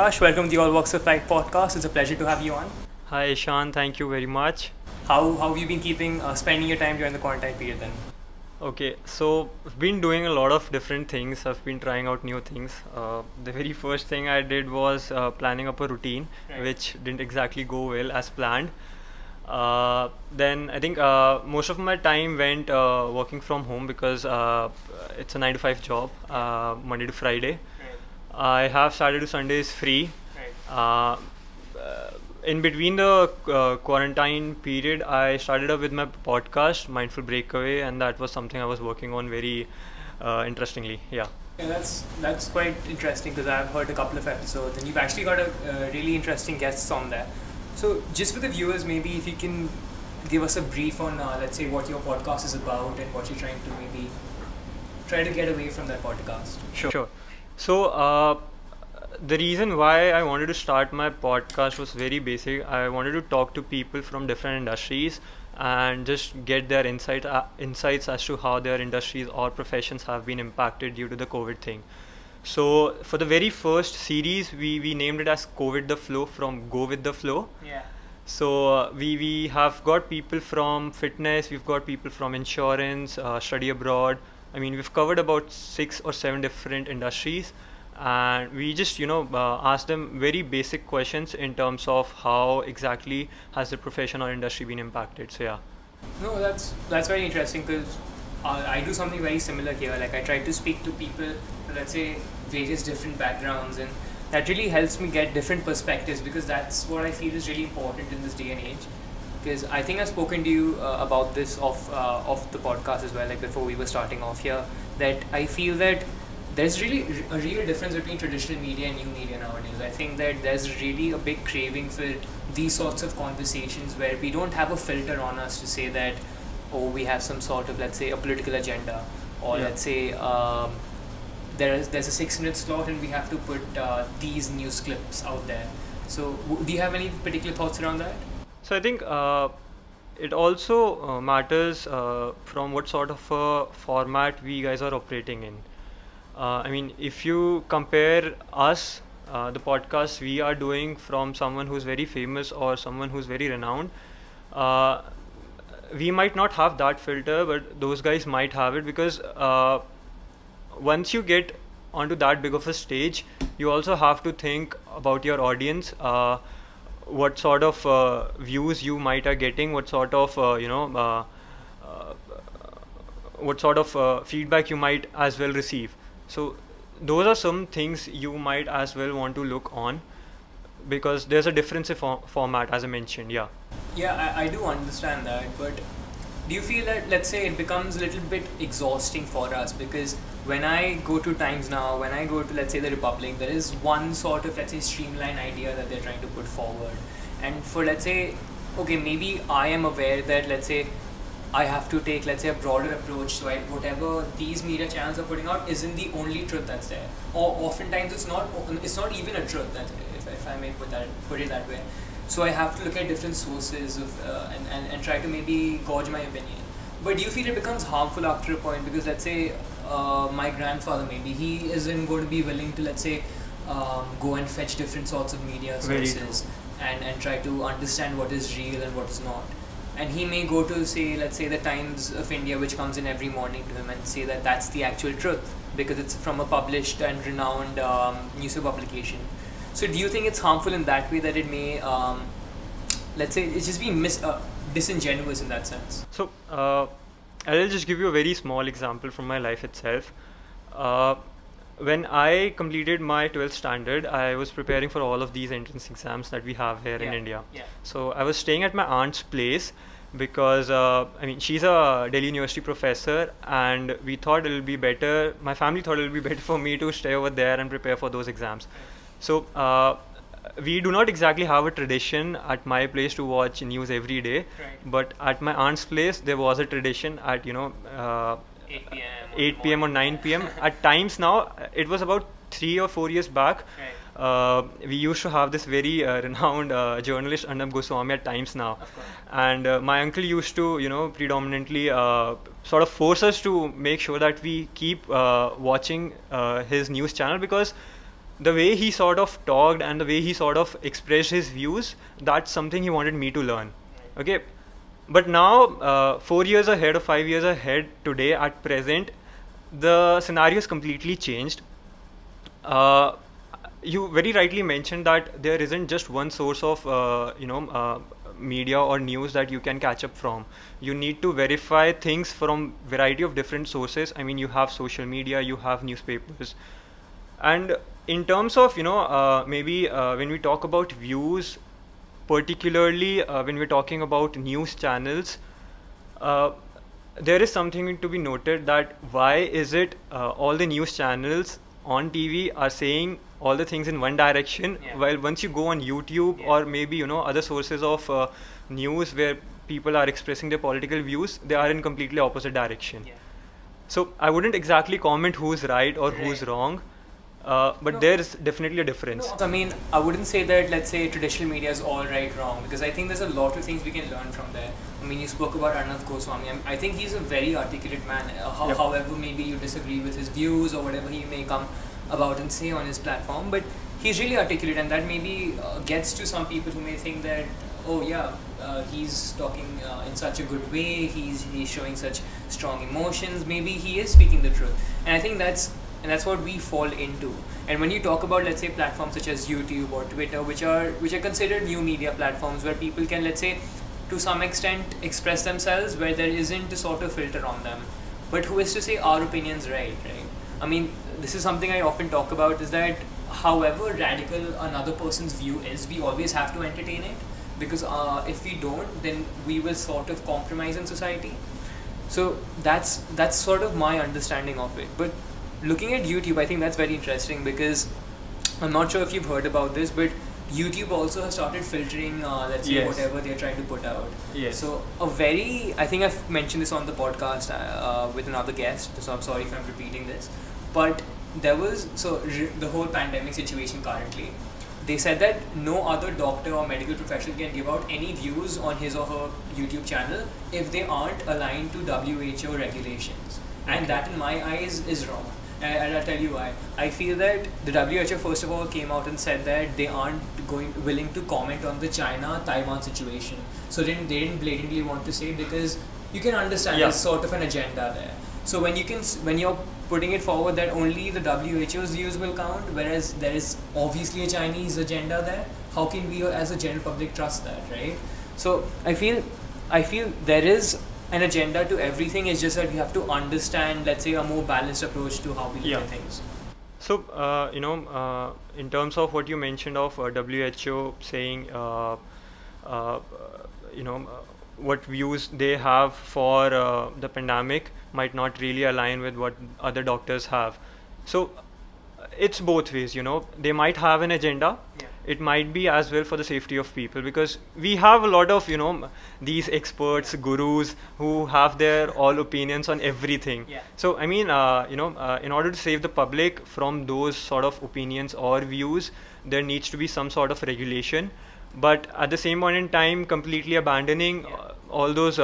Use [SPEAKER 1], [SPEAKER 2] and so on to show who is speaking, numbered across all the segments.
[SPEAKER 1] Akash. Welcome to the All Walks of Life podcast. It's a pleasure to have you on.
[SPEAKER 2] Hi Ishan, thank you very much.
[SPEAKER 1] How have you been spending your time during the quarantine period then?
[SPEAKER 2] Okay, so I've been doing a lot of different things. I've been trying out new things. The very first thing I did was planning up a routine,
[SPEAKER 1] Right.
[SPEAKER 2] which didn't exactly go well as planned. Then I think most of my time went working from home because it's a 9 to 5 job, Monday to Friday. I have Saturday to Sundays free. Uh, in between the quarantine period, I started up with my podcast, Mindful Breakaway, and that was something I was working on very interestingly. Yeah.
[SPEAKER 1] Yeah, that's quite interesting because I've heard a couple of episodes and you've actually got a really interesting guests on there. So just for the viewers, maybe if you can give us a brief on let's say what your podcast is about and what you're trying to maybe try to get away from that podcast.
[SPEAKER 2] Sure. So the reason why I wanted to start my podcast was very basic. I wanted to talk to people from different industries and just get their insights as to how their industries or professions have been impacted due to the COVID thing. So for the very first series, we named it as COVID the Flow, from Go with the Flow.
[SPEAKER 1] Yeah.
[SPEAKER 2] So we have got people from fitness, we've got people from insurance, study abroad. I mean, we've covered about 6 or 7 different industries, and we just ask them very basic questions in terms of how exactly has the profession or industry been impacted. So yeah.
[SPEAKER 1] No, that's very interesting because I do something very similar here. Like I try to speak to people, let's say various different backgrounds, and that really helps me get different perspectives because that's what I feel is really important in this day and age. Because I think I've spoken to you about this off the podcast as well, like before we were starting off here, that I feel that there's really a real difference between traditional media and new media nowadays. I think that there's really a big craving for these sorts of conversations where we don't have a filter on us to say that, oh, we have some sort of, let's say, a political agenda, or
[SPEAKER 2] Yeah.
[SPEAKER 1] let's say there's a 6-minute slot and we have to put these news clips out there. So do you have any particular thoughts around that?
[SPEAKER 2] So I think it also matters from what sort of a format we guys are operating in. I mean, if you compare us, the podcast we are doing, from someone who's very famous or someone who's very renowned, we might not have that filter, but those guys might have it because once you get onto that big of a stage, you also have to think about your audience. What sort of views you might are getting, what sort of what sort of feedback you might as well receive. So those are some things you might as well want to look on, because there's a difference in format, as I mentioned.
[SPEAKER 1] Yeah, I do understand that, but do you feel that, let's say, it becomes a little bit exhausting for us? Because when I go to Times Now, when I go to, let's say, the Republic, there is one sort of, let's say, streamline idea that they're trying to put forward. And for, let's say, okay, maybe I am aware that, let's say, I have to take, let's say, a broader approach, so whatever these media channels are putting out isn't the only truth that's there. Or oftentimes it's not even a truth, if I may put it that way. So I have to look at different sources of and try to maybe gauge my opinion. But do you feel it becomes harmful after a point? Because let's say my grandfather, maybe he isn't going to be willing to, let's say, go and fetch different sorts of media sources and try to understand what is real and what is not. And he may go to, say, let's say, the Times of India, which comes in every morning to him, and say that that's the actual truth because it's from a published and renowned newspaper publication. So do you think it's harmful in that way, that it may, let's say, it's just being disingenuous in that sense?
[SPEAKER 2] So I'll just give you a very small example from my life itself. When I completed my 12th standard, I was preparing for all of these entrance exams that we have here in India.
[SPEAKER 1] Yeah.
[SPEAKER 2] So I was staying at my aunt's place because I mean, she's a Delhi University professor, and we thought it'll be better. My family thought it'll be better for me to stay over there and prepare for those exams. So we do not exactly have a tradition at my place to watch news every day,
[SPEAKER 1] Right.
[SPEAKER 2] but at my aunt's place there was a tradition at
[SPEAKER 1] 8 p.m.
[SPEAKER 2] 8 p.m. or 9 p.m. At Times Now, it was about 3 or 4 years back.
[SPEAKER 1] Right.
[SPEAKER 2] We used to have this very renowned journalist, Arnab Goswami, at Times Now.
[SPEAKER 1] Of course.
[SPEAKER 2] And my uncle used to, predominantly sort of force us to make sure that we keep watching his news channel, because the way he sort of talked and the way he sort of expressed his views, that's something he wanted me to learn. Okay, but now 4 years ahead or 5 years ahead, today at present, the scenario is completely changed. You very rightly mentioned that there isn't just one source of media or news that you can catch up from. You need to verify things from variety of different sources. I mean, you have social media, you have newspapers, and in terms of maybe when we talk about views, particularly when we're talking about news channels, there is something to be noted, that why is it all the news channels on TV are saying all the things in one direction, while once you go on YouTube or maybe other sources of news where people are expressing their political views, they are in completely opposite direction. So I wouldn't exactly comment who's right or who's wrong, but there's definitely a difference.
[SPEAKER 1] I mean, I wouldn't say that, let's say, traditional media is all right, wrong, because I think there's a lot of things we can learn from there. I mean, you spoke about Arnav Goswami. I think he's a very articulate man. However, maybe you disagree with his views or whatever he may come about and say on his platform, but he's really articulate, and that maybe gets to some people who may think that, oh yeah, he's talking in such a good way, he's showing such strong emotions, maybe he is speaking the truth. And I think that's what we fall into. And when you talk about, let's say, platforms such as YouTube or Twitter, which are considered new media platforms where people can, let's say, to some extent express themselves, where there isn't a sort of filter on them. But who is to say our opinion's right? I mean, this is something I often talk about, is that however radical another person's view is, we always have to entertain it, because if we don't, then we will sort of compromise in society. So that's sort of my understanding of it. But looking at YouTube, I think that's very interesting, because I'm not sure if you've heard about this, but YouTube also has started filtering, let's say, whatever they're trying to put out. So I think I've mentioned this on the podcast with another guest, so I'm sorry if I'm repeating this, but there was, the whole pandemic situation currently, they said that no other doctor or medical professional can give out any views on his or her YouTube channel if they aren't aligned to WHO regulations. And that, in my eyes, is wrong. And I'll tell you why. I feel that the WHO, first of all, came out and said that they aren't willing to comment on the China-Taiwan situation. So they didn't blatantly want to say, because you can understand there's sort of an agenda there. So when you're putting it forward that only the WHO's views will count, whereas there is obviously a Chinese agenda there, how can we as a general public trust that, right? So I feel there is an agenda to everything. It's just that we have to understand, let's say, a more balanced approach to how we look at things.
[SPEAKER 2] So in terms of what you mentioned of WHO saying what views they have for the pandemic might not really align with what other doctors have. So it's both ways, they might have an agenda. It might be as well for the safety of people, because we have a lot of these experts, gurus, who have their all opinions on everything. So I mean, in order to save the public from those sort of opinions or views, there needs to be some sort of regulation. But at the same point in time, completely abandoning all those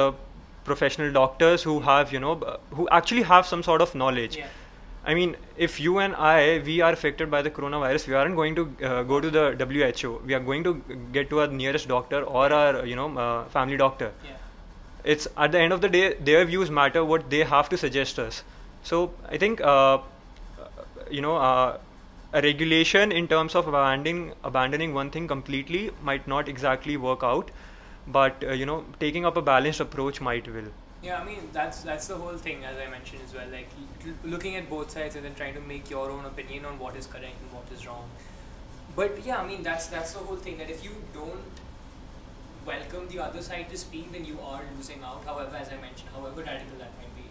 [SPEAKER 2] professional doctors who have who actually have some sort of knowledge. I mean, if you and we are affected by the coronavirus, we aren't going to go to the WHO. We are going to get to our nearest doctor or our family doctor. It's at the end of the day, their views matter, what they have to suggest us. So I think a regulation in terms of abandoning one thing completely might not exactly work out, but taking up a balanced approach might will.
[SPEAKER 1] Yeah, I mean, that's the whole thing, as I mentioned as well, like looking at both sides and then trying to make your own opinion on what is correct and what is wrong. But yeah, I mean, that's the whole thing, that if you don't welcome the other side to speak, then you are losing out, however, as I mentioned, however radical that might be.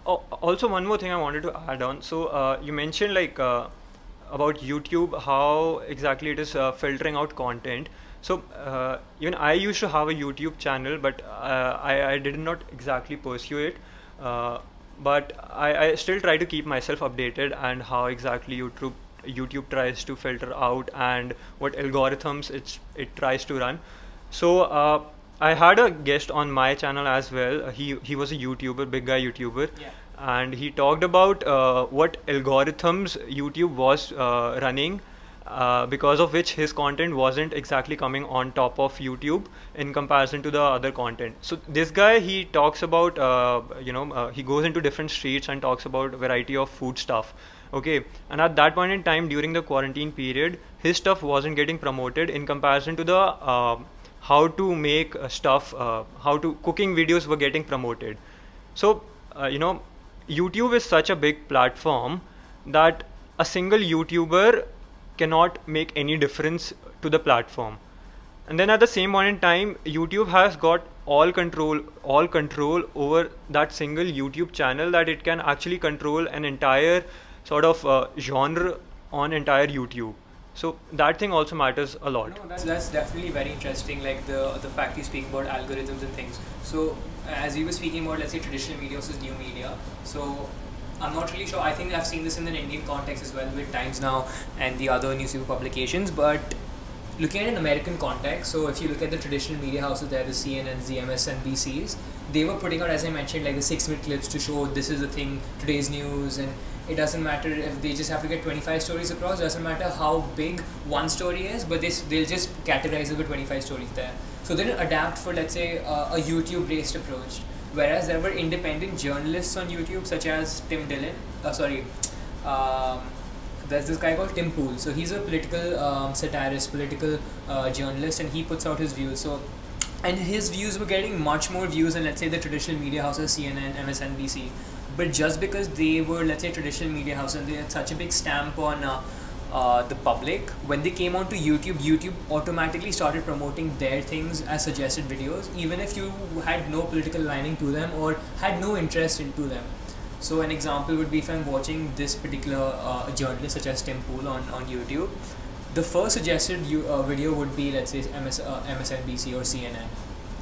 [SPEAKER 2] Also, one more thing I wanted to add on. So you mentioned about YouTube, how exactly it is filtering out content. So even I used to have a YouTube channel, but I did not exactly pursue it. But I still try to keep myself updated and how exactly YouTube tries to filter out and what algorithms it tries to run. So I had a guest on my channel as well. He was a YouTuber, big guy YouTuber. And he talked about what algorithms YouTube was running because of which his content wasn't exactly coming on top of YouTube in comparison to the other content. So this guy, he talks about he goes into different streets and talks about variety of food stuff. Okay, and at that point in time during the quarantine period, his stuff wasn't getting promoted in comparison to the how to make stuff, how to cooking videos were getting promoted. So YouTube is such a big platform that a single YouTuber cannot make any difference to the platform. And then at the same point in time, YouTube has got all control over that single YouTube channel, that it can actually control an entire sort of genre on entire YouTube. So that thing also matters a lot.
[SPEAKER 1] No, that's definitely very interesting, like the fact you speak about algorithms and things. So as you were speaking about, let's say, traditional media versus new media, so I'm not really sure. I think I've seen this in an Indian context as well with Times Now and the other newspaper publications, but looking at an American context, so if you look at the traditional media houses there, the CNNs, the MSNBCs, they were putting out, as I mentioned, like the 6-minute clips to show this is the thing, today's news, and it doesn't matter if they just have to get 25 stories across, doesn't matter how big one story is, but they'll just categorize it with 25 stories there. So they didn't adapt for, let's say, a YouTube-based approach. Whereas there were independent journalists on YouTube, such as Tim Dillon, there's this guy called Tim Pool. So he's a political satirist, political journalist, and he puts out his views. And his views were getting much more views than, let's say, the traditional media houses, CNN, MSNBC. But just because they were, let's say, traditional media houses, and they had such a big stamp on the public, when they came onto YouTube, YouTube automatically started promoting their things as suggested videos, even if you had no political lining to them or had no interest into them. So an example would be, if I'm watching this particular journalist such as Tim Pool on YouTube, the first suggested video would be, let's say, MSNBC or CNN.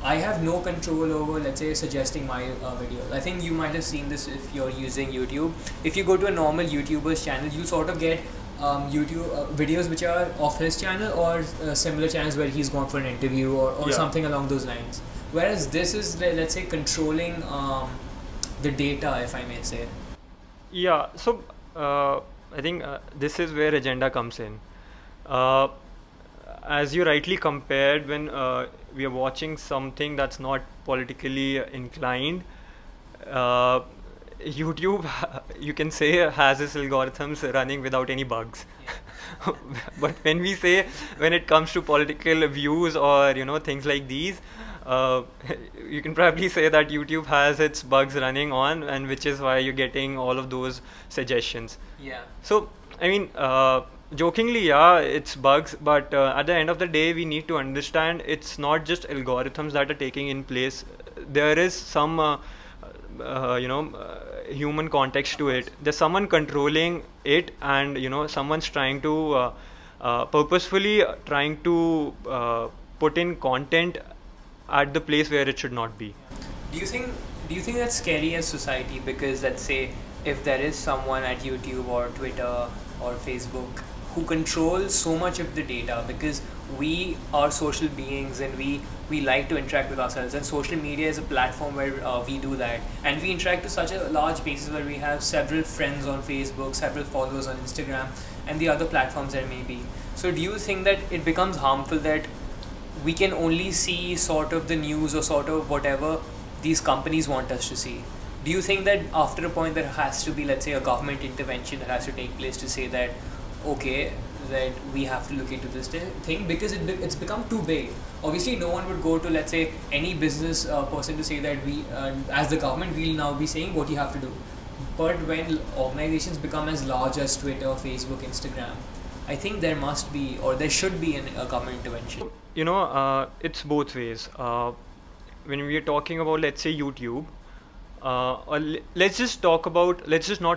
[SPEAKER 1] I have no control over, let's say, suggesting my videos. I think you might have seen this if you're using YouTube. If you go to a normal YouTuber's channel, you sort of get YouTube videos which are off his channel, or similar channels where he's gone for an interview or something along those lines. Whereas this is, let's say, controlling the data, if I may say.
[SPEAKER 2] Yeah, so I think this is where agenda comes in. As you rightly compared, when we are watching something that's not politically inclined, YouTube, you can say, has its algorithms running without any bugs. Yeah. But when it comes to political views or things like these, you can probably say that YouTube has its bugs running on, and which is why you're getting all of those suggestions.
[SPEAKER 1] Yeah.
[SPEAKER 2] So I mean, jokingly, yeah, it's bugs, but at the end of the day, we need to understand it's not just algorithms that are taking in place. There is some human context to it. There's someone controlling it, and someone's trying to purposefully trying to put in content at the place where it should not be.
[SPEAKER 1] Do you think that's scary as society? Because, let's say, if there is someone at YouTube or Twitter or Facebook who controls so much of the data, because we are social beings and we like to interact with ourselves, and social media is a platform where we do that, and we interact to such a large basis where we have several friends on Facebook, several followers on Instagram, and the other platforms there may be. So do you think that it becomes harmful that we can only see sort of the news or sort of whatever these companies want us to see? Do you think that after a point there has to be, let's say, a government intervention that has to take place to say that, okay, that we have to look into this thing, because it's become too big? Obviously, no one would go to, let's say, any business person to say that we, as the government, we'll now be saying what you have to do. But when organizations become as large as Twitter, Facebook, Instagram, I think there must be, or there should be, a government intervention.
[SPEAKER 2] It's both ways. When we are talking about, let's say, YouTube, or let's just not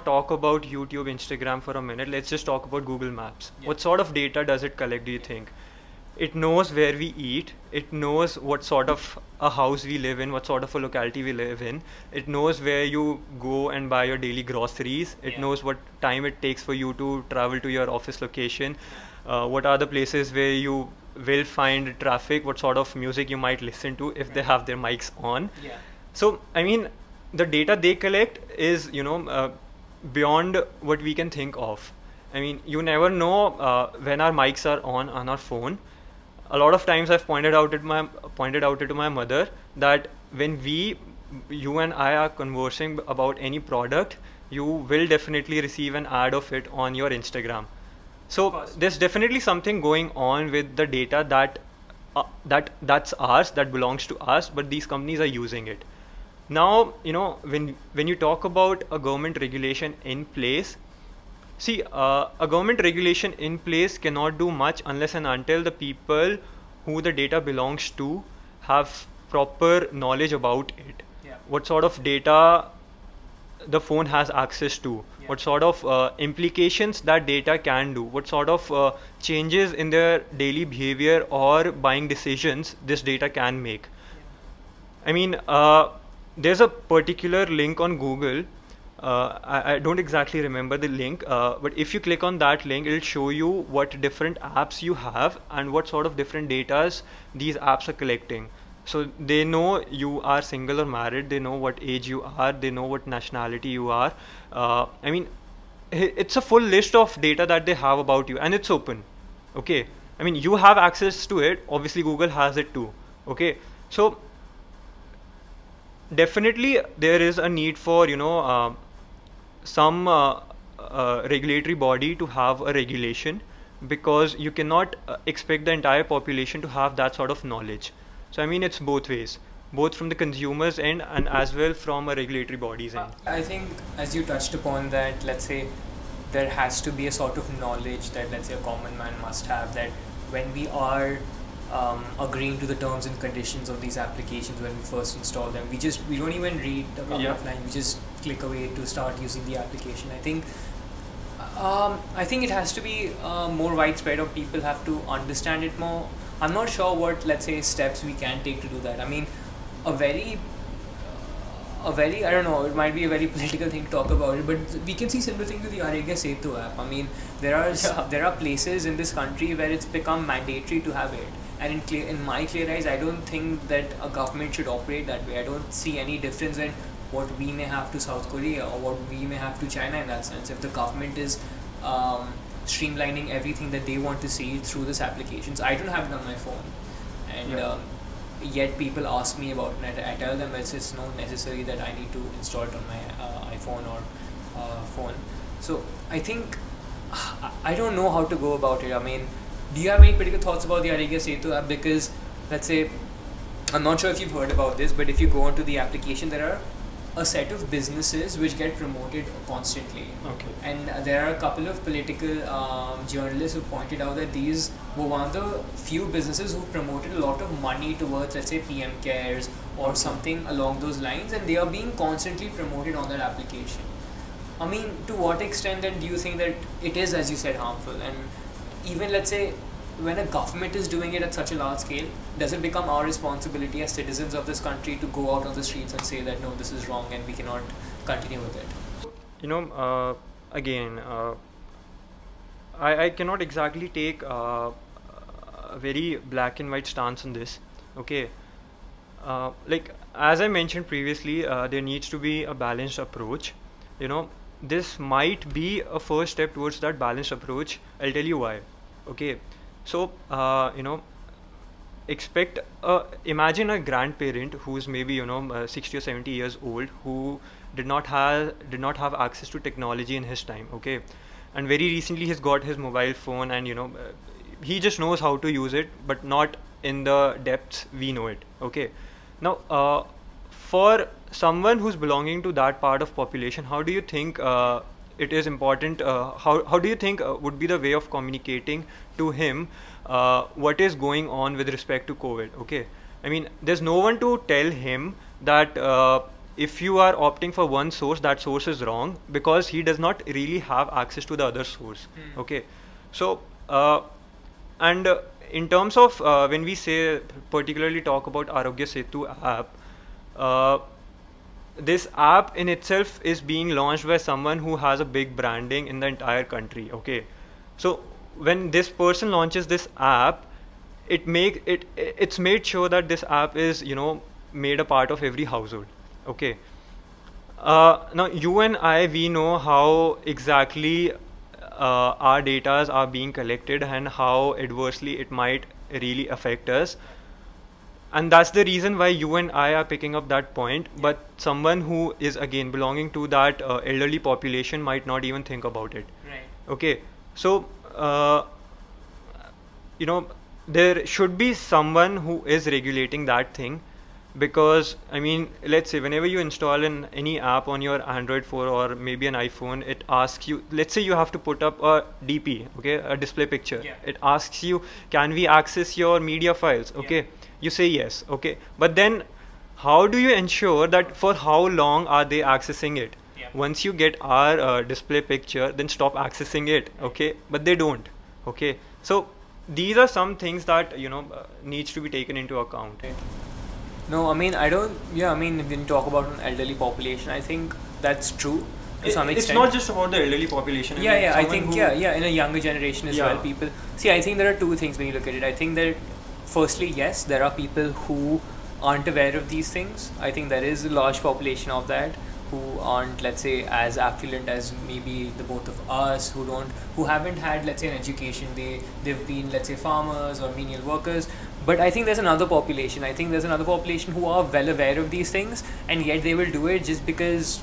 [SPEAKER 2] talk about YouTube, Instagram for a minute. Let's just talk about Google Maps. Yeah. What sort of data does it collect, do you think? It knows where we eat. It knows what sort of a house we live in, what sort of a locality we live in. It knows where you go and buy your daily groceries. It knows what time it takes for you to travel to your office location. What are the places where you will find traffic, what sort of music you might listen to if they have their mics on.
[SPEAKER 1] Yeah.
[SPEAKER 2] So, I mean, the data they collect is, beyond what we can think of. I mean, you never know when our mics are on our phone. A lot of times I've pointed out it to my mother that when you and I are conversing about any product, you will definitely receive an ad of it on your Instagram. So there's definitely something going on with the data that's ours, that belongs to us, but these companies are using it. Now, when you talk about a government regulation in place, see, a government regulation in place cannot do much unless and until the people who the data belongs to have proper knowledge about it.
[SPEAKER 1] Yeah.
[SPEAKER 2] What sort of data the phone has access to,
[SPEAKER 1] Yeah.
[SPEAKER 2] what sort of implications that data can do, what sort of changes in their daily behavior or buying decisions this data can make.
[SPEAKER 1] Yeah.
[SPEAKER 2] I mean, there's a particular link on Google. I don't exactly remember the link, but if you click on that link, it'll show you what different apps you have and what sort of different datas these apps are collecting. So they know you are single or married, they know what age you are, they know what nationality you are. I mean, it's a full list of data that they have about you, and it's open. Okay, I mean, you have access to it. Obviously, Google has it too. Okay, so definitely there is a need for some regulatory body to have a regulation, because you cannot expect the entire population to have that sort of knowledge. So I mean, it's both ways, both from the consumers end and as well from a regulatory body's end.
[SPEAKER 1] I think, as you touched upon, that let's say there has to be a sort of knowledge that, let's say, a common man must have, that when we are agreeing to the terms and conditions of these applications, when we first install them, we don't even read a couple of lines, we just click away to start using the application. I think it has to be more widespread, or people have to understand it more. I'm not sure what, let's say, steps we can take to do that. I mean, a very I don't know, it might be a very political thing to talk about it, but we can see similar things with the Arogya Setu app. I mean, there are places in this country where it's become mandatory to have it, and in my clear eyes, I don't think that a government should operate that way. I don't see any difference in what we may have to South Korea or what we may have to China in that sense. If the government is streamlining everything that they want to see through this applications, I don't have it on my phone, and yet people ask me about it. I tell them it's not necessary that I need to install it on my iPhone or phone. So I think I don't know how to go about it. I mean, do you have any particular thoughts about the Arogya Setu app? Because let's say, I'm not sure if you've heard about this, but if you go onto the application, there are a set of businesses which get promoted constantly.
[SPEAKER 2] Okay.
[SPEAKER 1] And there are a couple of political journalists who pointed out that these were one of the few businesses who promoted a lot of money towards, let's say, PM Cares or something along those lines, and they are being constantly promoted on that application. I mean, to what extent then do you think that it is, as you said, harmful? And even, let's say, when a government is doing it at such a large scale, does it become our responsibility as citizens of this country to go out on the streets and say that no, this is wrong and we cannot continue with it?
[SPEAKER 2] Again, I cannot exactly take a very black and white stance on this. Okay, like as I mentioned previously, there needs to be a balanced approach. This might be a first step towards that balanced approach. I'll tell you why. Okay, so imagine a grandparent who's maybe 60 or 70 years old, who did not have access to technology in his time. Okay, and very recently he's got his mobile phone, and he just knows how to use it, but not in the depths we know it. Okay, now for someone who's belonging to that part of population, how do you think it is important, how do you think would be the way of communicating to him what is going on with respect to COVID? Okay, I mean, there's no one to tell him that if you are opting for one source, that source is wrong, because he does not really have access to the other source. Okay, so and in terms of when we say particularly talk about Arogya Setu app, this app in itself is being launched by someone who has a big branding in the entire country. Okay, so when this person launches this app, it's made sure that this app is made a part of every household. Okay, now you and I, we know how exactly our datas are being collected and how adversely it might really affect us. And that's the reason why you and I are picking up that point. But someone who is again belonging to that elderly population might not even think about it.
[SPEAKER 1] Right.
[SPEAKER 2] Okay, so there should be someone who is regulating that thing, because I mean, let's say whenever you install any app on your Android phone or maybe an iPhone, it asks you, let's say you have to put up a DP, okay, a display picture.
[SPEAKER 1] Yeah.
[SPEAKER 2] It asks you, can we access your media files? Okay,
[SPEAKER 1] Yeah.
[SPEAKER 2] you say yes, okay, but then how do you ensure that for how long are they accessing it?
[SPEAKER 1] Yeah.
[SPEAKER 2] Once you get our display picture, then stop accessing it, okay, but they don't, okay. So these are some things that needs to be taken into account.
[SPEAKER 1] Right. No, I mean, I don't. Yeah, I mean, when you talk about an elderly population, I think that's true to some extent.
[SPEAKER 2] It's not just about the elderly population.
[SPEAKER 1] Yeah, I think in a younger generation as well, people see. I think there are two things when you look at it. I think that firstly, yes, there are people who aren't aware of these things. I think there is a large population of that who aren't, let's say, as affluent as maybe the both of us, who haven't had, let's say, an education. They've been, let's say, farmers or menial workers. But I think there's another population. I think there's another population who are well aware of these things, and yet they will do it just because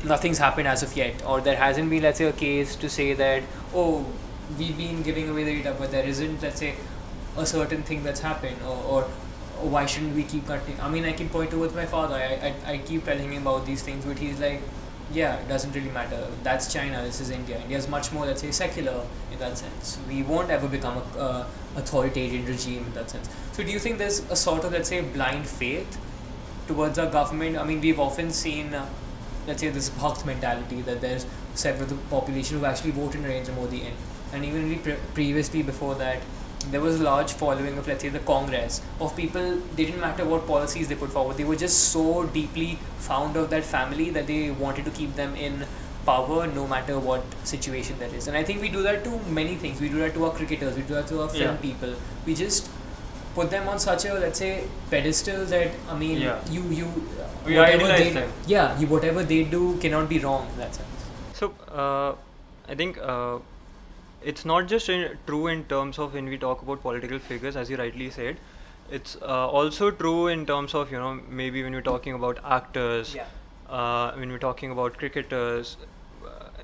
[SPEAKER 1] nothing's happened as of yet, or there hasn't been, let's say, a case to say that, oh, we've been giving away the data, but there isn't, let's say, a certain thing that's happened, or why shouldn't we keep cutting? I mean, I can point towards my father. I keep telling him about these things, but he's like, yeah, it doesn't really matter. That's China, this is India. India's much more, let's say, secular in that sense. We won't ever become a authoritarian regime in that sense. So do you think there's a sort of, let's say, blind faith towards our government? I mean, we've often seen, let's say, this Bhakt mentality that there's several of the population who actually voted Narendra Modi in. And even previously before that, there was a large following of, let's say, the Congress, of people. They didn't matter what policies they put forward. They were just so deeply fond of that family that they wanted to keep them in power no matter what situation there is. And I think we do that to many things. We do that to our cricketers. We do that to our film people. We just put them on such a, let's say, pedestal that, I mean,
[SPEAKER 2] we idolize them.
[SPEAKER 1] Yeah, whatever they do cannot be wrong in that sense.
[SPEAKER 2] So I think it's not just true in terms of when we talk about political figures, as you rightly said. It's also true in terms of, maybe when we're talking about actors, when we're talking about cricketers,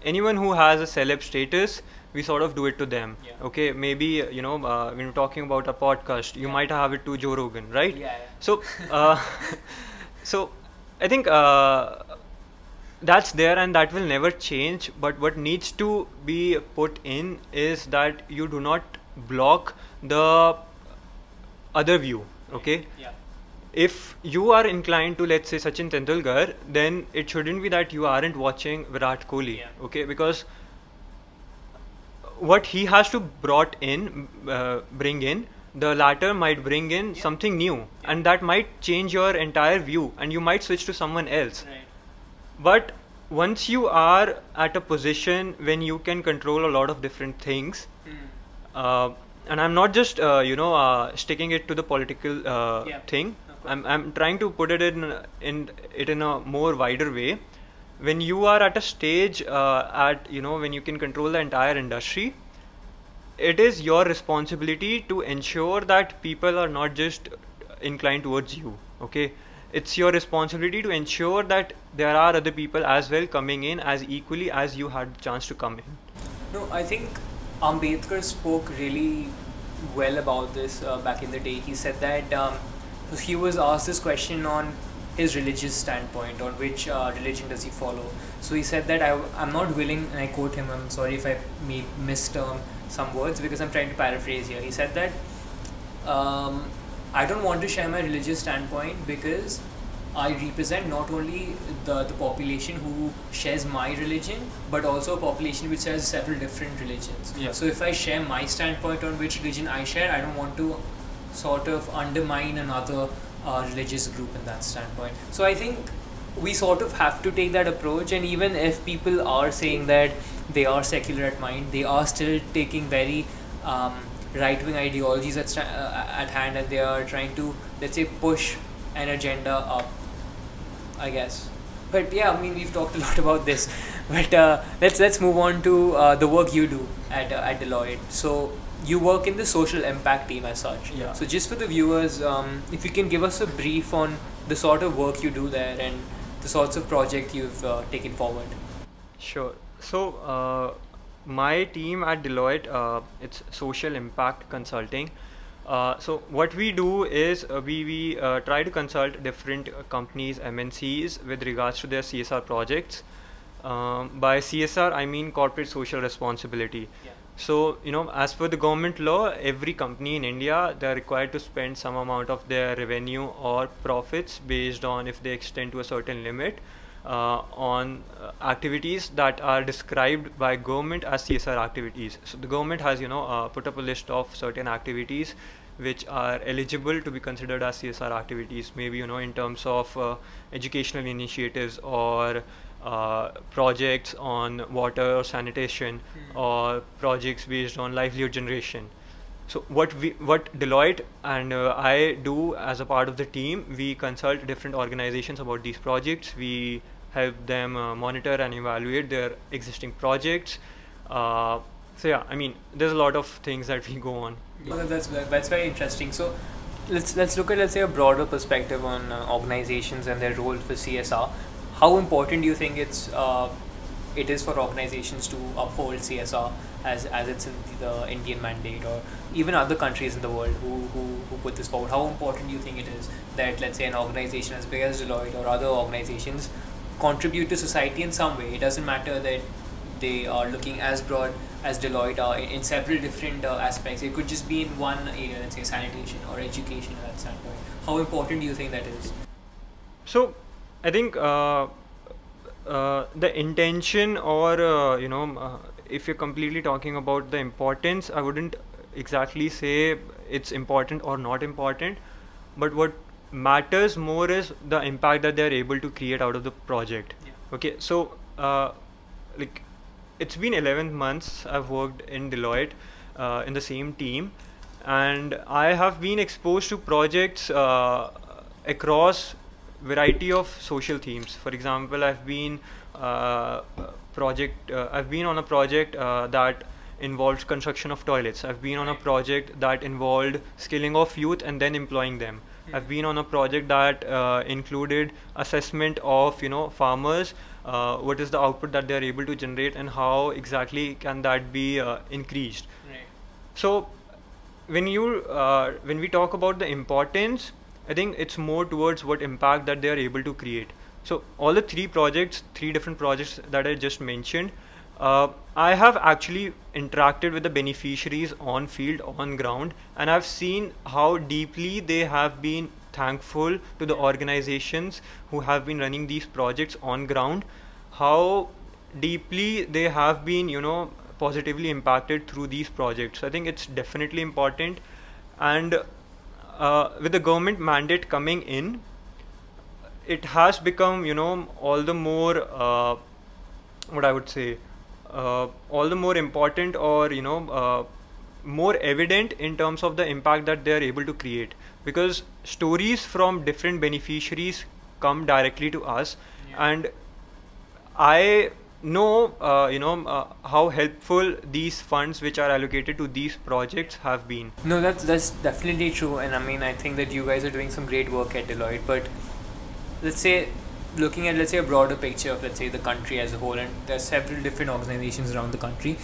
[SPEAKER 2] anyone who has a celeb status, we sort of do it to them. Okay, maybe, when we're talking about a podcast, you might have it to Joe Rogan, right? So, so I think that's there and that will never change. But what needs to be put in is that you do not block the other view. Okay. If you are inclined to, let's say, Sachin Tendulkar, then it shouldn't be that you aren't watching Virat Kohli. Okay, because what he has to bring in, the latter might bring in something new, and that might change your entire view, and you might switch to someone else. But once you are at a position when you can control a lot of different things, and I'm not just sticking it to the political thing. I'm trying to put it in a more wider way. When you are at a stage when you can control the entire industry, it is your responsibility to ensure that people are not just inclined towards you. Okay. It's your responsibility to ensure that there are other people as well coming in as equally as you had the chance to come in.
[SPEAKER 1] No, I think Ambedkar spoke really well about this back in the day. He said that he was asked this question on his religious standpoint, on which religion does he follow. So he said that I'm not willing, and I quote him, I'm sorry if I may misterm some words because I'm trying to paraphrase here. He said that I don't want to share my religious standpoint because I represent not only the population who shares my religion, but also a population which has several different religions. So if I share my standpoint on which religion I share, I don't want to sort of undermine another religious group in that standpoint. So I think we sort of have to take that approach, and even if people are saying that they are secular at mind, they are still taking very right-wing ideologies at hand, and they are trying to, let's say, push an agenda up, I guess. But yeah, I mean, we've talked a lot about this. But let's move on to the work you do at Deloitte. So you work in the social impact team as such.
[SPEAKER 2] Yeah.
[SPEAKER 1] So just for the viewers, if you can give us a brief on the sort of work you do there and the sorts of project you've taken forward.
[SPEAKER 2] Sure. So, my team at Deloitte, it's social impact consulting. So what we do is we try to consult different companies, MNCs, with regards to their CSR projects. By CSR, I mean corporate social responsibility.
[SPEAKER 1] Yeah.
[SPEAKER 2] So, as per the government law, every company in India, they're required to spend some amount of their revenue or profits based on if they extend to a certain limit on activities that are described by government as CSR activities. So the government has, put up a list of certain activities which are eligible to be considered as CSR activities, maybe, in terms of educational initiatives or projects on water or sanitation, or projects based on livelihood generation. So what Deloitte and I do as a part of the team, we consult different organizations about these projects. We help them monitor and evaluate their existing projects. So yeah, I mean, there's a lot of things that we go on.
[SPEAKER 1] Well, that's very interesting. So let's look at, let's say, a broader perspective on organizations and their role for CSR. How important do you think it is for organizations to uphold CSR as it's in the Indian mandate, or even other countries in the world who put this forward? How important do you think it is that, let's say, an organization as big as Deloitte or other organizations contribute to society in some way? It doesn't matter that they are looking as broad as Deloitte are in several different aspects. It could just be in one area, let's say sanitation or education at that standpoint. How important do you think that is?
[SPEAKER 2] So I think the intention, or if you're completely talking about the importance, I wouldn't exactly say it's important or not important, but what matters more is the impact that they're able to create out of the project.
[SPEAKER 1] Yeah.
[SPEAKER 2] Okay, so like, it's been 11 months I've worked in Deloitte in the same team, and I have been exposed to projects across variety of social themes. For example, I've been on a project that involved construction of toilets. I've been on a project that involved skilling of youth and then employing them. I've been on a project that included assessment of farmers, what is the output that they are able to generate and how exactly can that be increased.
[SPEAKER 1] Right.
[SPEAKER 2] So when we talk about the importance, I think it's more towards what impact that they are able to create. So all the three different projects that I just mentioned, I have actually interacted with the beneficiaries on field, on ground, and I've seen how deeply they have been thankful to the organizations who have been running these projects on ground, how deeply they have been, positively impacted through these projects. I think it's definitely important, and with the government mandate coming in, it has become, all the more, what I would say, all the more important, or more evident in terms of the impact that they are able to create, because stories from different beneficiaries come directly to us.
[SPEAKER 1] Yeah.
[SPEAKER 2] And I know how helpful these funds which are allocated to these projects have been.
[SPEAKER 1] No, that's definitely true, and I mean, I think that you guys are doing some great work at Deloitte. But let's say, looking at, let's say, a broader picture of, let's say, the country as a whole, and there's several different organizations around the country,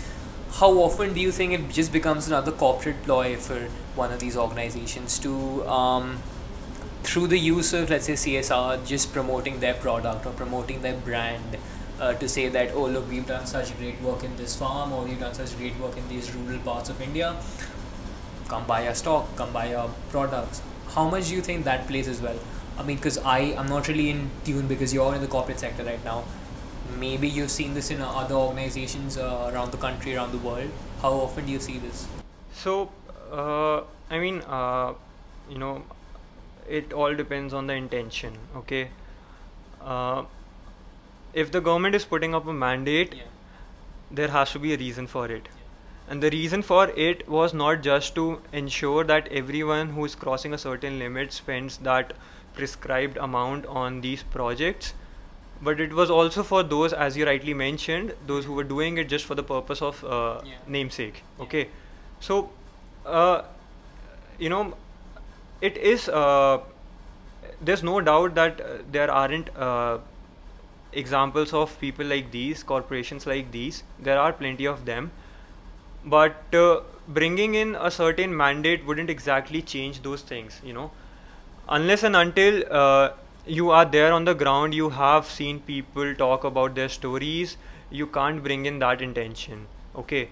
[SPEAKER 1] how often do you think it just becomes another corporate ploy for one of these organizations to through the use of, let's say, CSR, just promoting their product or promoting their brand, to say that, oh look, we've done such great work in this farm, or we've done such great work in these rural parts of India, come buy our stock, come buy our products? How much do you think that plays as well? I mean, because I'm not really in tune, because you're in the corporate sector right now. Maybe you've seen this in other organizations around the country, around the world. How often do you see this?
[SPEAKER 2] So I mean, it all depends on the intention. Okay, if the government is putting up a mandate,
[SPEAKER 1] Yeah.
[SPEAKER 2] there has to be a reason for it. And the reason for it was not just to ensure that everyone who is crossing a certain limit spends that prescribed amount on these projects, but it was also for those, as you rightly mentioned, those who were doing it just for the purpose of namesake. Okay, so you know, it is. There's no doubt that there aren't examples of people like these, corporations like these. There are plenty of them, but bringing in a certain mandate wouldn't exactly change those things, you know, unless and until you are there on the ground, you have seen people talk about their stories, you can't bring in that intention. Okay,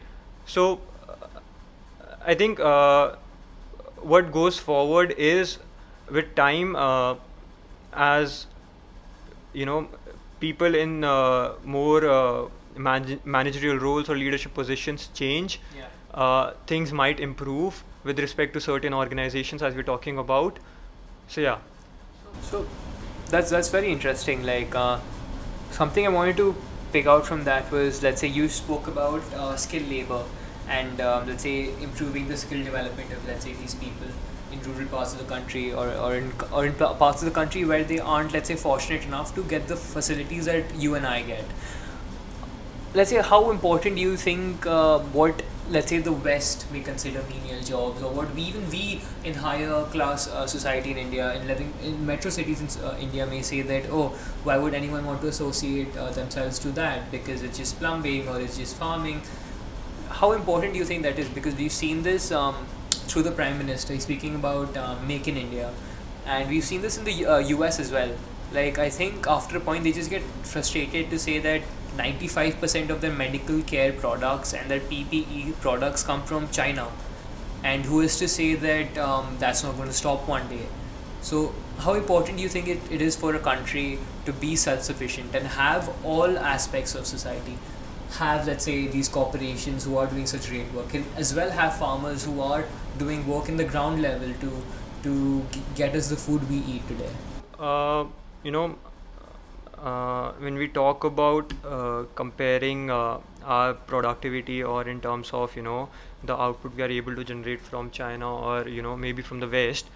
[SPEAKER 2] so I think what goes forward is, with time, as you know, people in more managerial roles or leadership positions change, things might improve with respect to certain organizations, as we're talking about. So yeah.
[SPEAKER 1] So that's very interesting. Like something I wanted to pick out from that was, let's say you spoke about skill labor and let's say improving the skill development of, let's say, these people in rural parts of the country, or in parts of the country where they aren't, let's say, fortunate enough to get the facilities that you and I get. Let's say, how important do you think what, let's say, the West may consider menial jobs, or what we in higher class society in India, in living in metro cities in India, may say that, oh, why would anyone want to associate themselves to that, because it's just plumbing or it's just farming? How important do you think that is? Because we've seen this through the Prime Minister speaking about Make in India, and we've seen this in the US as well. Like, I think after a point they just get frustrated to say that 95% of their medical care products and their PPE products come from China, and who is to say that that's not going to stop one day? So how important do you think it is for a country to be self-sufficient and have all aspects of society, have, let's say, these corporations who are doing such great work, and as well have farmers who are doing work in the ground level to get us the food we eat today?
[SPEAKER 2] You know, when we talk about comparing our productivity, or in terms of, you know, the output we are able to generate from China, or, you know, maybe from the West,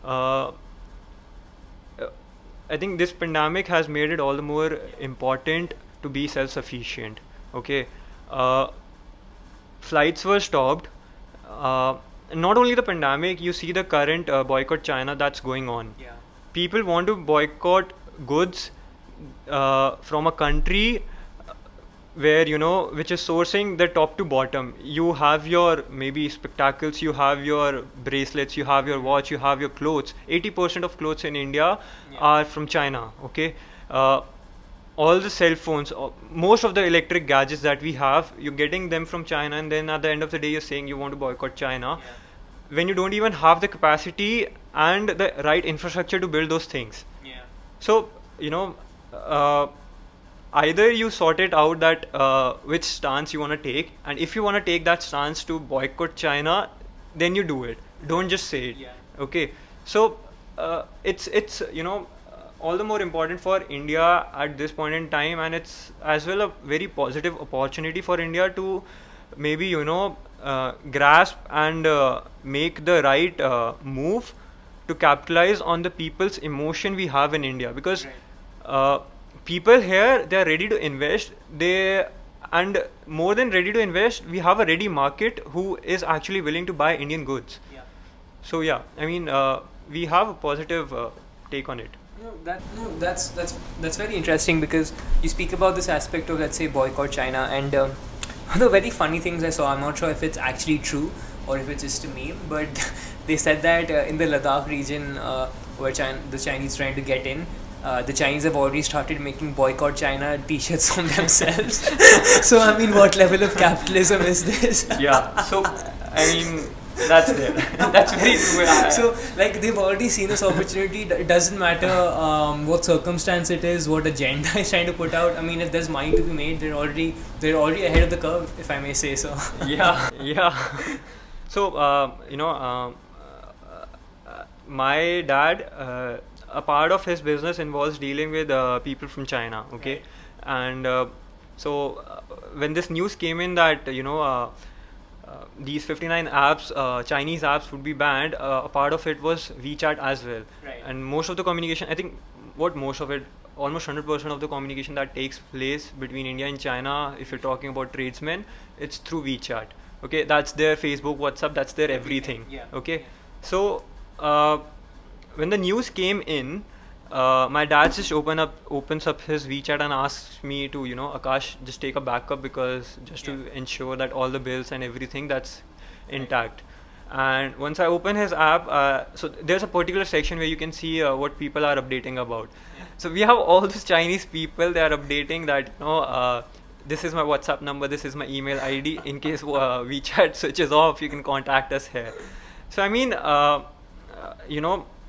[SPEAKER 2] I think this pandemic has made it all the more important to be self-sufficient. Okay, flights were stopped. Not only the pandemic, you see the current boycott China that's going on.
[SPEAKER 1] Yeah.
[SPEAKER 2] People want to boycott goods from a country where, you know, which is sourcing the top to bottom. You have your maybe spectacles, you have your bracelets, you have your watch, you have your clothes. 80% of clothes in India are from China. Okay, all the cell phones, most of the electric gadgets that we have, you're getting them from China, and then at the end of the day you're saying you want to boycott China, when you don't even have the capacity and the right infrastructure to build those things. So, you know, either you sort it out that which stance you want to take, and if you want to take that stance to boycott China, then you do it. Don't just say it. Okay, so it's you know, all the more important for India at this point in time, and it's as well a very positive opportunity for India to maybe, you know, grasp and make the right move to capitalize on the people's emotion we have in India, because people here, they are ready to invest, and more than ready to invest, we have a ready market who is actually willing to buy Indian goods. So yeah, I mean, we have a positive take on it.
[SPEAKER 1] That's very interesting, because you speak about this aspect of, let's say, boycott China, and one of the very funny things I saw, I'm not sure if it's actually true or if it's just a meme, but they said that in the Ladakh region where the Chinese trying to get in, the Chinese have already started making boycott China t-shirts from themselves. So I mean, what level of capitalism is this?
[SPEAKER 2] Yeah, so I mean, that's there. That's very true.
[SPEAKER 1] So like, they've already seen this opportunity. It doesn't matter what circumstance it is, what agenda is trying to put out. I mean, if there's money to be made, they're already ahead of the curve, if I may say so.
[SPEAKER 2] Yeah. So you know, my dad, a part of his business involves dealing with people from China. Okay, and so when this news came in that, you know, these 59 apps, Chinese apps, would be banned, a part of it was WeChat as well. And most of the communication, I think, most of it, almost 100% of the communication that takes place between India and China, if you're talking about tradesmen, it's through WeChat. Okay, that's their Facebook, WhatsApp, that's their everything. Okay, so when the news came in, my dad just opens up his WeChat and asks me to, Akash, just take a backup, because just to ensure that all the bills and everything that's intact. And once I open his app, so there's a particular section where you can see what people are updating about. So we have all these Chinese people, they are updating that, this is my WhatsApp number, this is my email ID. In case WeChat switches off, you can contact us here. So I mean,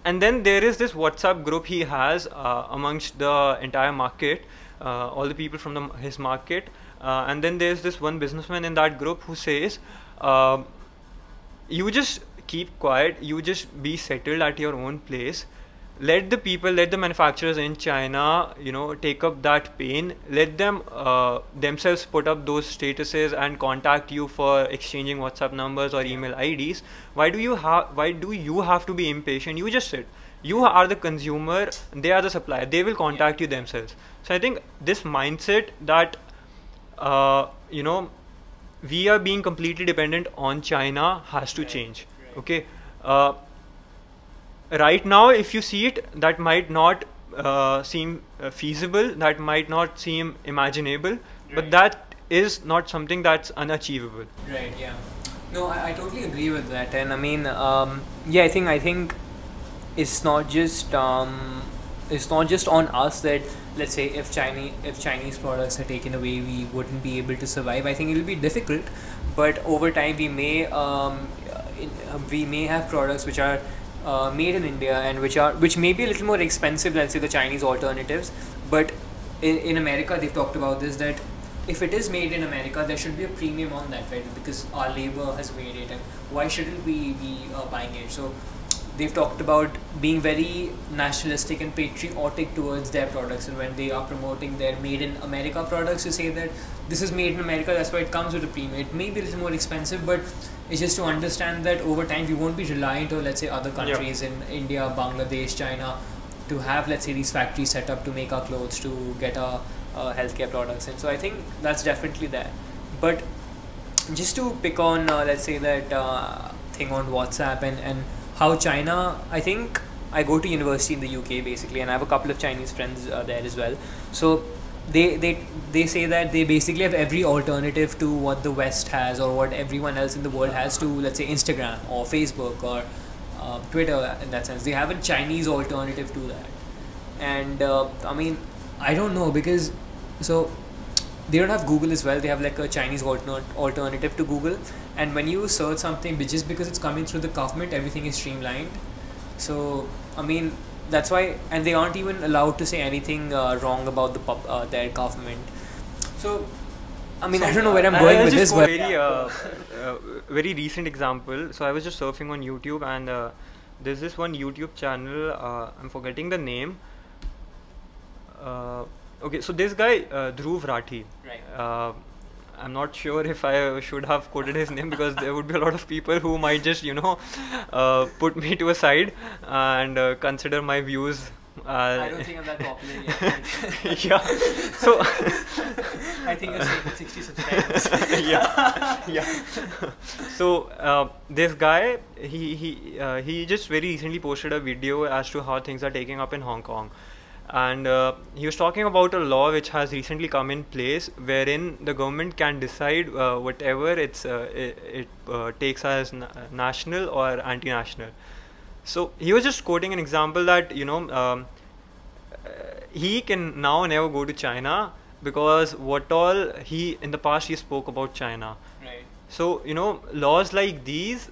[SPEAKER 2] and then there is this WhatsApp group he has amongst the entire market, all the people from his market. And then there's this one businessman in that group who says, you just keep quiet, you just be settled at your own place. Let the people, let the manufacturers in China, take up that pain. Let them themselves put up those statuses and contact you for exchanging WhatsApp numbers or email IDs. Why do you have to be impatient? You just sit. You are the consumer, they are the supplier. They will contact you themselves. So I think this mindset that we are being completely dependent on China has to change. Okay. Right now, if you see it, that might not seem feasible, that might not seem imaginable, but that is not something that's unachievable.
[SPEAKER 1] Right, yeah. No, I totally agree with that. And I mean, I think it's not just on us that, let's say, if Chinese products are taken away, we wouldn't be able to survive. I think it will be difficult, but over time we may have products which are made in India and which may be a little more expensive than, say, the Chinese alternatives. But in America, they've talked about this, that if it is made in America, there should be a premium on that, right? Because our labor has made it, and why shouldn't we be buying it? So they've talked about being very nationalistic and patriotic towards their products, and when they are promoting their made in America products, to say that this is made in America, that's why it comes with a premium. It may be a little more expensive, but it's just to understand that over time we won't be reliant on, let's say, other countries in India, Bangladesh, China, to have, let's say, these factories set up to make our clothes, to get our healthcare products. And so I think that's definitely there. But just to pick on, let's say, that thing on WhatsApp and how China, I think I go to university in the UK basically, and I have a couple of Chinese friends there as well. So they say that they basically have every alternative to what the West has or what everyone else in the world has to, let's say, Instagram or Facebook or Twitter. In that sense, they have a Chinese alternative to that. And I mean, I don't know, because so they don't have Google as well. They have like a Chinese alternative to Google, and when you search something, just because it's coming through the government, everything is streamlined. So I mean, that's why, and they aren't even allowed to say anything wrong about their government. So I mean, I don't know where I'm going with this, but
[SPEAKER 2] very recent example. So I was just surfing on YouTube, and there's this one YouTube channel, I'm forgetting the name. Okay, so this guy, Dhruv Rathi.
[SPEAKER 1] Right.
[SPEAKER 2] I'm not sure if I should have quoted his name, because there would be a lot of people who might just, put me to a side and consider my views.
[SPEAKER 1] I don't think I'm that popular yet.
[SPEAKER 2] Yeah. So
[SPEAKER 1] I think you're saying 60 subscribers.
[SPEAKER 2] yeah. So this guy, he just very recently posted a video as to how things are taking up in Hong Kong. And he was talking about a law which has recently come in place, wherein the government can decide whatever it takes as national or anti-national. So he was just quoting an example that he can now never go to China, because what all in the past he spoke about China.
[SPEAKER 1] Right.
[SPEAKER 2] So laws like these,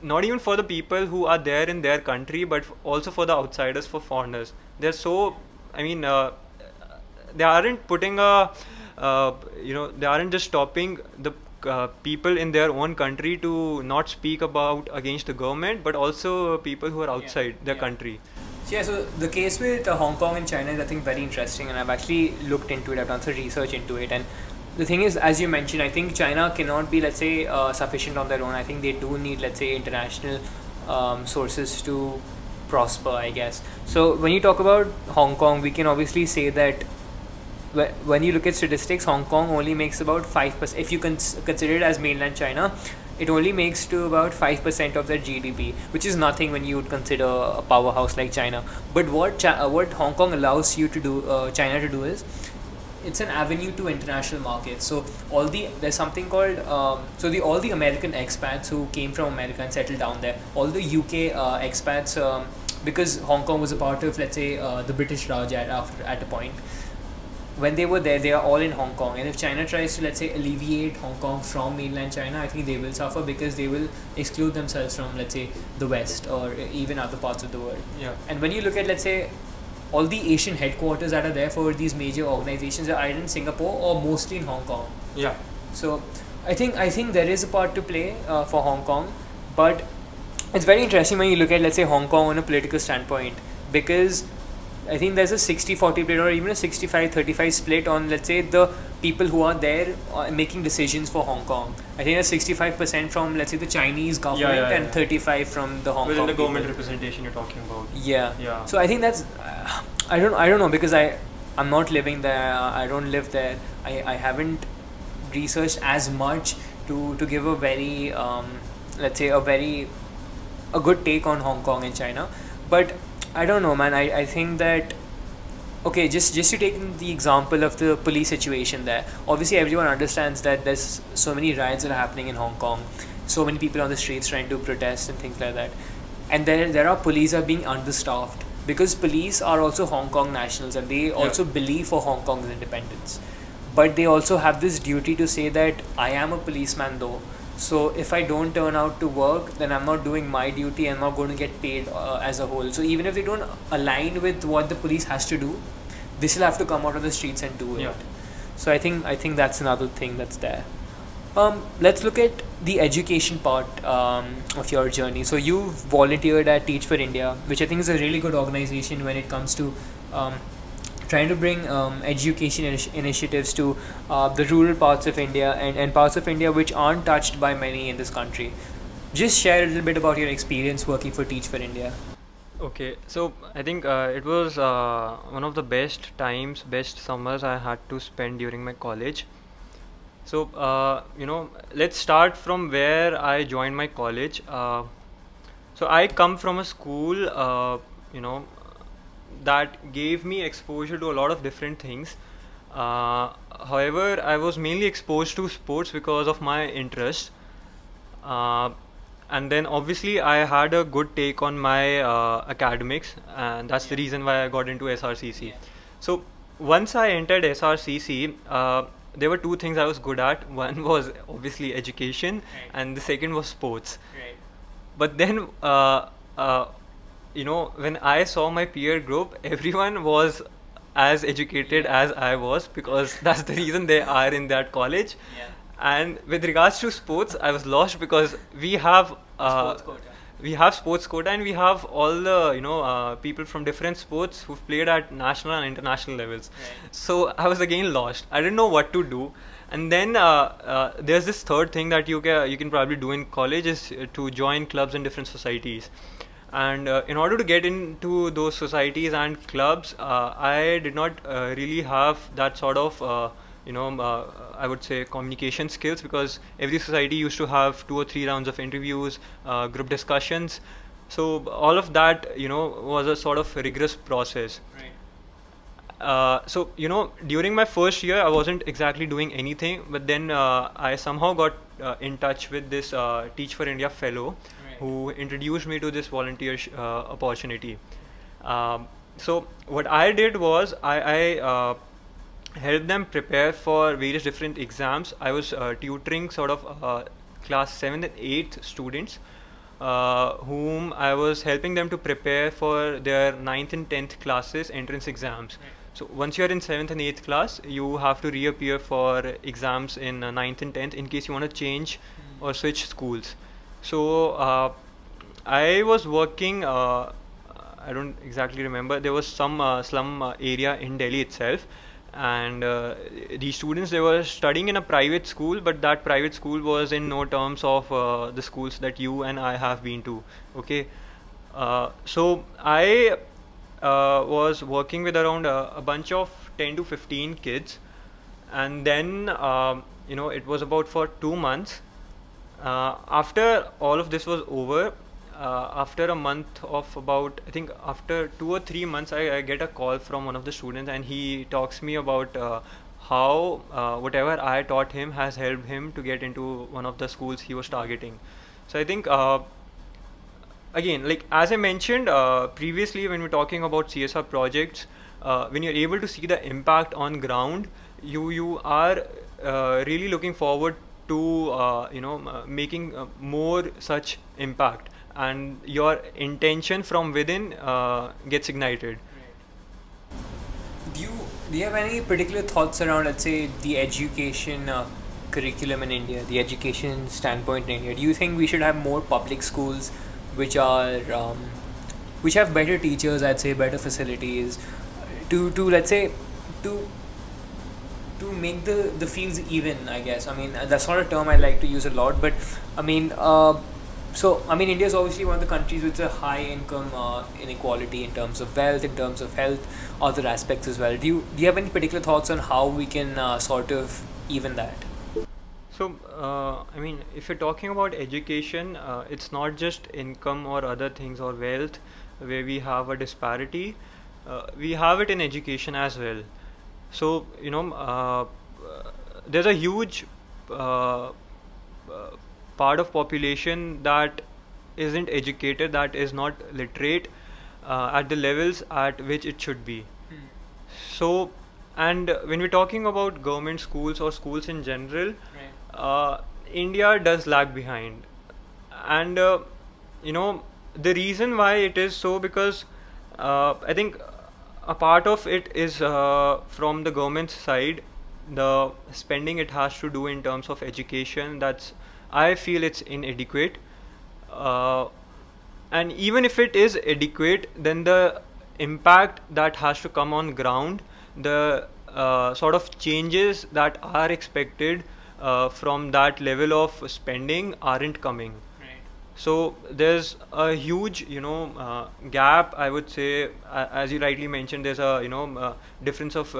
[SPEAKER 2] not even for the people who are there in their country, but also for the outsiders, for foreigners. They're so, I mean, they aren't putting they aren't just stopping the people in their own country to not speak about against the government, but also people who are outside their country.
[SPEAKER 1] So the case with Hong Kong and China is, I think, very interesting, and I've actually looked into it. I've done some research into it, and the thing is, as you mentioned, I think China cannot be, let's say, sufficient on their own. I think they do need, let's say, international sources to prosper, I guess. So when you talk about Hong Kong, we can obviously say that when you look at statistics, Hong Kong only makes about 5%. If you consider it as mainland China, it only makes to about 5% of their GDP, which is nothing when you would consider a powerhouse like China. But what Hong Kong allows you to do, China to do, is it's an avenue to international markets. So there's something called all the American expats who came from America and settled down there, all the UK expats, because Hong Kong was a part of, let's say, the British Raj at a point. When they were there, they are all in Hong Kong, and if China tries to, let's say, alleviate Hong Kong from mainland China, I think they will suffer, because they will exclude themselves from, let's say, the West or even other parts of the world.
[SPEAKER 2] Yeah.
[SPEAKER 1] And when you look at, let's say, all the Asian headquarters that are there for these major organizations are either in Singapore or mostly in Hong Kong.
[SPEAKER 2] Yeah.
[SPEAKER 1] So I think there is a part to play for Hong Kong, but it's very interesting when you look at, let's say, Hong Kong on a political standpoint, because I think there's a 60-40 split or even a 65-35 split on, let's say, the people who are there making decisions for Hong Kong. I think there's 65% from, let's say, the Chinese government and 35 from the Hong Kong
[SPEAKER 2] within the government
[SPEAKER 1] people.
[SPEAKER 2] representation you're talking about.
[SPEAKER 1] Yeah.
[SPEAKER 2] Yeah.
[SPEAKER 1] So I think that's I don't know, because I'm not living there. I don't live there. I haven't researched as much to give a very let's say a good take on Hong Kong and China. But I don't know, man. I think that, okay, just to take the example of the police situation there, obviously everyone understands that there's so many riots that are happening in Hong Kong, so many people on the streets trying to protest and things like that, and there are police are being understaffed, because police are also Hong Kong nationals, and they also believe for Hong Kong's independence, but they also have this duty to say that I am a policeman though. So if I don't turn out to work, then I'm not doing my duty, and I'm not going to get paid as a whole. So even if they don't align with what the police has to do, they still have to come out on the streets and do it. So I think that's another thing that's there. Let's look at the education part of your journey. So you volunteered at Teach for India, which I think is a really good organization when it comes to trying to bring education initiatives to the rural parts of India and parts of India which aren't touched by many in this country. Just share a little bit about your experience working for Teach for India.
[SPEAKER 2] Okay, so I think it was one of the best summers I had to spend during my college. So, let's start from where I joined my college. So I come from a school, that gave me exposure to a lot of different things. However, I was mainly exposed to sports because of my interest. And then obviously I had a good take on my academics, and that's the reason why I got into SRCC. So once I entered SRCC, there were two things I was good at. One was obviously education, and the second was sports. But then when I saw my peer group, everyone was as educated as I was, because that's the reason they are in that college. And with regards to sports, I was lost, because we have sports quota, and we have all the people from different sports who've played at national and international levels. So I was again lost. I didn't know what to do. And then there's this third thing that you can probably do in college, is to join clubs in different societies. And in order to get into those societies and clubs, I did not really have that sort of I would say communication skills, because every society used to have 2 or 3 rounds of interviews, group discussions. So all of that was a sort of rigorous process. So during my first year I wasn't exactly doing anything, but then I somehow got in touch with this Teach for India fellow, who introduced me to this volunteer opportunity. So what I did was I helped them prepare for various different exams. I was tutoring sort of class 7th and 8th students, whom I was helping them to prepare for their 9th and 10th classes entrance exams. So once you are in 7th and 8th class, you have to reappear for exams in 9th and 10th in case you want to change or switch schools. So I was working, I don't exactly remember, there was some slum area in Delhi itself, and the students, they were studying in a private school, but that private school was in no terms of the schools that you and I have been to. Okay, So I was working with around a bunch of 10 to 15 kids, and then it was about for 2 months. After all of this was over, after a month of about, I think after 2 or 3 months, I get a call from one of the students, and he talks me about how whatever I taught him has helped him to get into one of the schools he was targeting. So I think again, like as I mentioned previously, when we're talking about CSR projects, when you're able to see the impact on ground, you are really looking forward to making more such impact, and your intention from within gets ignited.
[SPEAKER 1] Do you do you have any particular thoughts around, let's say, the education curriculum in India, the education standpoint in India? Do you think we should have more public schools, which are which have better teachers, I'd say, better facilities, to let's say to make the fields even, I guess. I mean, that's not a term I like to use a lot, but I mean, India is obviously one of the countries with a high income inequality in terms of wealth, in terms of health, other aspects as well. Do you have any particular thoughts on how we can sort of even that?
[SPEAKER 2] So, I mean, if you're talking about education, it's not just income or other things or wealth where we have a disparity. We have it in education as well. So, there's a huge part of population that isn't educated, that is not literate at the levels at which it should be. So, and when we're talking about government schools or schools in general, India does lag behind, and the reason why it is so, because I think a part of it is from the government's side, the spending it has to do in terms of education. That's, I feel it's inadequate, and even if it is adequate, then the impact that has to come on ground, the sort of changes that are expected from that level of spending aren't coming. So there's a huge, gap, I would say. As you rightly mentioned, there's a difference of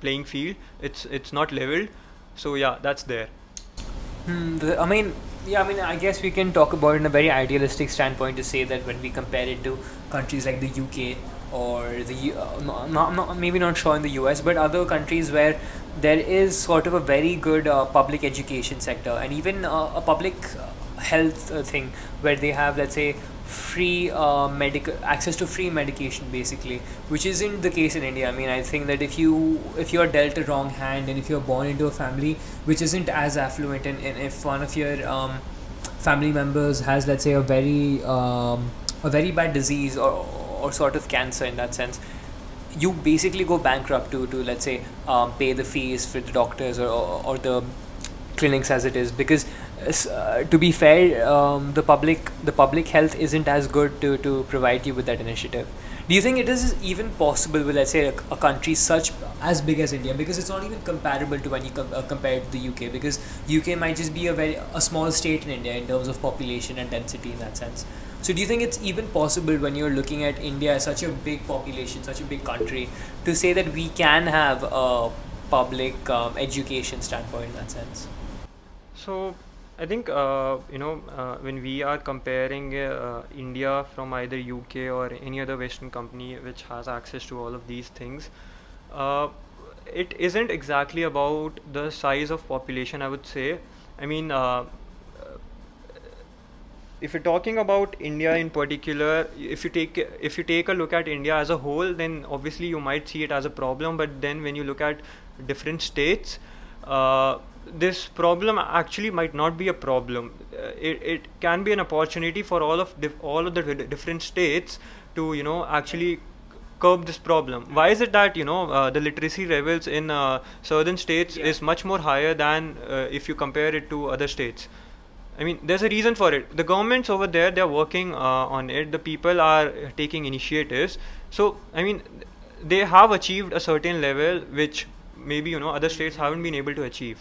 [SPEAKER 2] playing field. It's not leveled. So yeah, that's there.
[SPEAKER 1] I guess we can talk about it in a very idealistic standpoint to say that when we compare it to countries like the UK or maybe not sure in the US, but other countries where there is sort of a very good public education sector, and even a public health thing where they have, let's say, free medical access to free medication, basically, which isn't the case in India. I mean, I think that if you're dealt a wrong hand, and if you're born into a family which isn't as affluent, and if one of your family members has, let's say, a very bad disease or sort of cancer in that sense, you basically go bankrupt to let's say pay the fees for the doctors or the clinics as it is, because to be fair, the public health isn't as good to provide you with that initiative. Do you think it is even possible with, let's say, a country such as big as India, because it's not even comparable to when you compare it to the UK, because UK might just be a small state in India in terms of population and density in that sense. So do you think it's even possible, when you're looking at India as such a big population, such a big country, to say that we can have a public education standpoint in that sense?
[SPEAKER 2] So I think when we are comparing India from either UK or any other Western company which has access to all of these things, it isn't exactly about the size of population, I would say. I mean, if you're talking about India in particular, if you take a look at India as a whole, then obviously you might see it as a problem. But then when you look at different states, this problem actually might not be a problem. It can be an opportunity for all of the different states to actually curb this problem. Why is it that the literacy levels in southern states is much more higher than if you compare it to other states? I mean, there's a reason for it. The governments over there, they're working on it. The people are taking initiatives. So I mean, they have achieved a certain level which maybe other states haven't been able to achieve.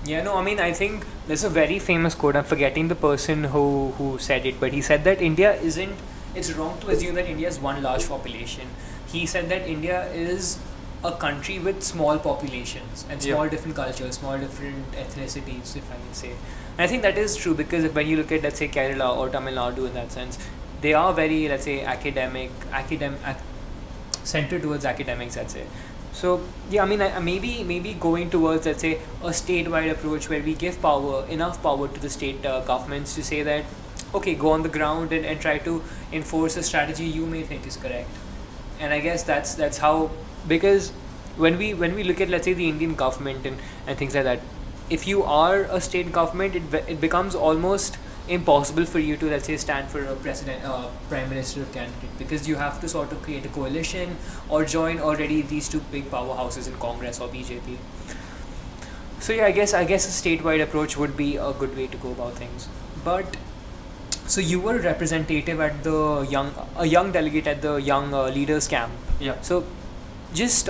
[SPEAKER 1] Yeah, no, I mean, I think there's a very famous quote. I'm forgetting the person who said it, but he said that India isn't it's wrong to assume that India has one large population. He said that India is a country with small populations and small different cultures, small different ethnicities, if I may say. And I think that is true because when you look at, let's say, Kerala or Tamil Nadu in that sense, they are very, let's say, centered towards academics, I'd say. So yeah, I mean, maybe going towards, let's say, a statewide approach where we give enough power to the state governments to say that, okay, go on the ground and try to enforce a strategy you may think is correct. And I guess that's how, because when we look at, let's say, the Indian government and things like that, if you are a state government, it becomes almost impossible for you to, let's say, stand for a prime minister candidate, because you have to sort of create a coalition or join already these two big powerhouses in Congress or BJP. So yeah, I guess a statewide approach would be a good way to go about things. But so you were a representative at a young delegate at the young leaders camp.
[SPEAKER 2] Yeah.
[SPEAKER 1] So just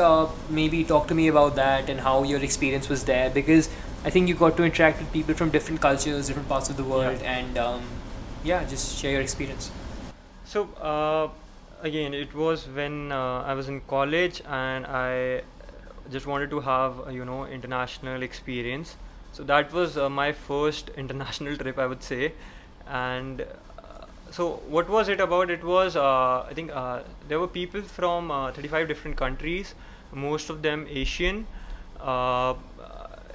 [SPEAKER 1] maybe talk to me about that and how your experience was there, because I think you got to interact with people from different cultures, different parts of the world, and just share your experience.
[SPEAKER 2] So again, it was when I was in college and I just wanted to have international experience. So that was my first international trip, I would say. And so what was it about? It was I think there were people from 35 different countries, most of them Asian.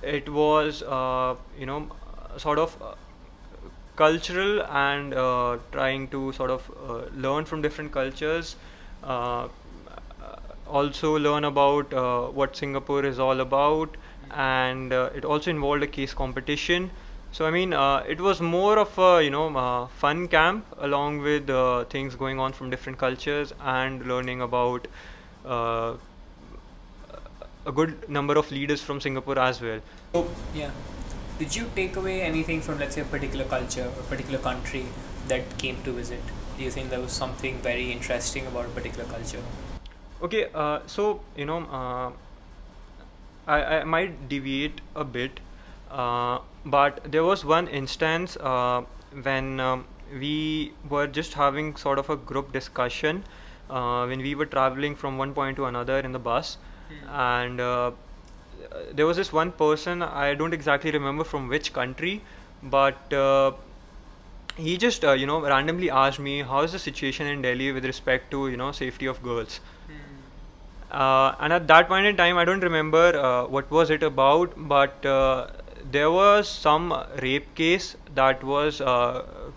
[SPEAKER 2] It was sort of cultural and trying to sort of learn from different cultures, also learn about what Singapore is all about, and it also involved a case competition. So I mean, it was more of a fun camp, along with things going on from different cultures and learning about a good number of leaders from Singapore as well.
[SPEAKER 1] So yeah, did you take away anything from, let's say, a particular culture or a particular country that came to visit? Do you think there was something very interesting about a particular culture?
[SPEAKER 2] Okay, so I might deviate a bit, but there was one instance when we were just having sort of a group discussion when we were traveling from one point to another in the bus. And there was this one person, I don't exactly remember from which country, but he just randomly asked me, how is the situation in Delhi with respect to safety of girls. And at that point in time, I don't remember what was it about, but there was some rape case that was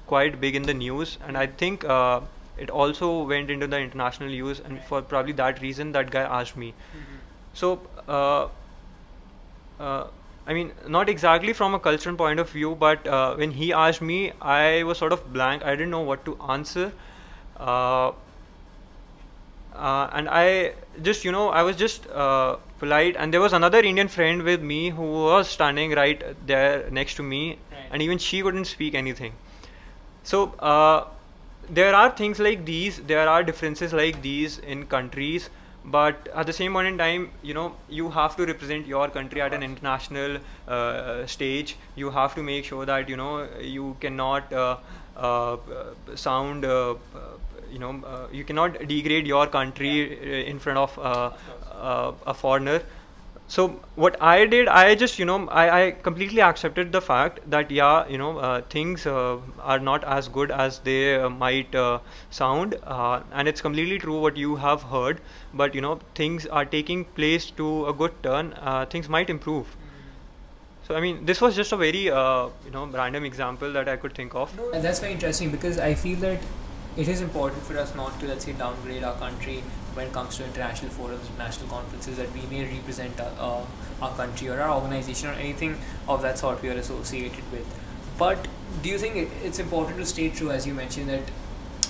[SPEAKER 2] quite big in the news, and I think it also went into the international news, and for probably that reason that guy asked me. So I mean, not exactly from a cultural point of view, but when he asked me, I was sort of blank. I didn't know what to answer. And I just, I was just polite. And there was another Indian friend with me who was standing right there next to me, and even she couldn't speak anything. So there are things like these, there are differences like these in countries, but at the same point in time, you have to represent your country at an international stage. You have to make sure that you cannot sound you cannot degrade your country in front of a foreigner. So what I did, I just I completely accepted the fact that things are not as good as they might sound, and it's completely true what you have heard, but things are taking place to a good turn. Things might improve. So I mean, this was just a very random example that I could think of.
[SPEAKER 1] And that's very interesting, because I feel that it is important for us not to, let's say, downgrade our country when it comes to international forums, international conferences, that we may represent our country or our organization or anything of that sort we are associated with. But do you think it's important to stay true, as you mentioned, that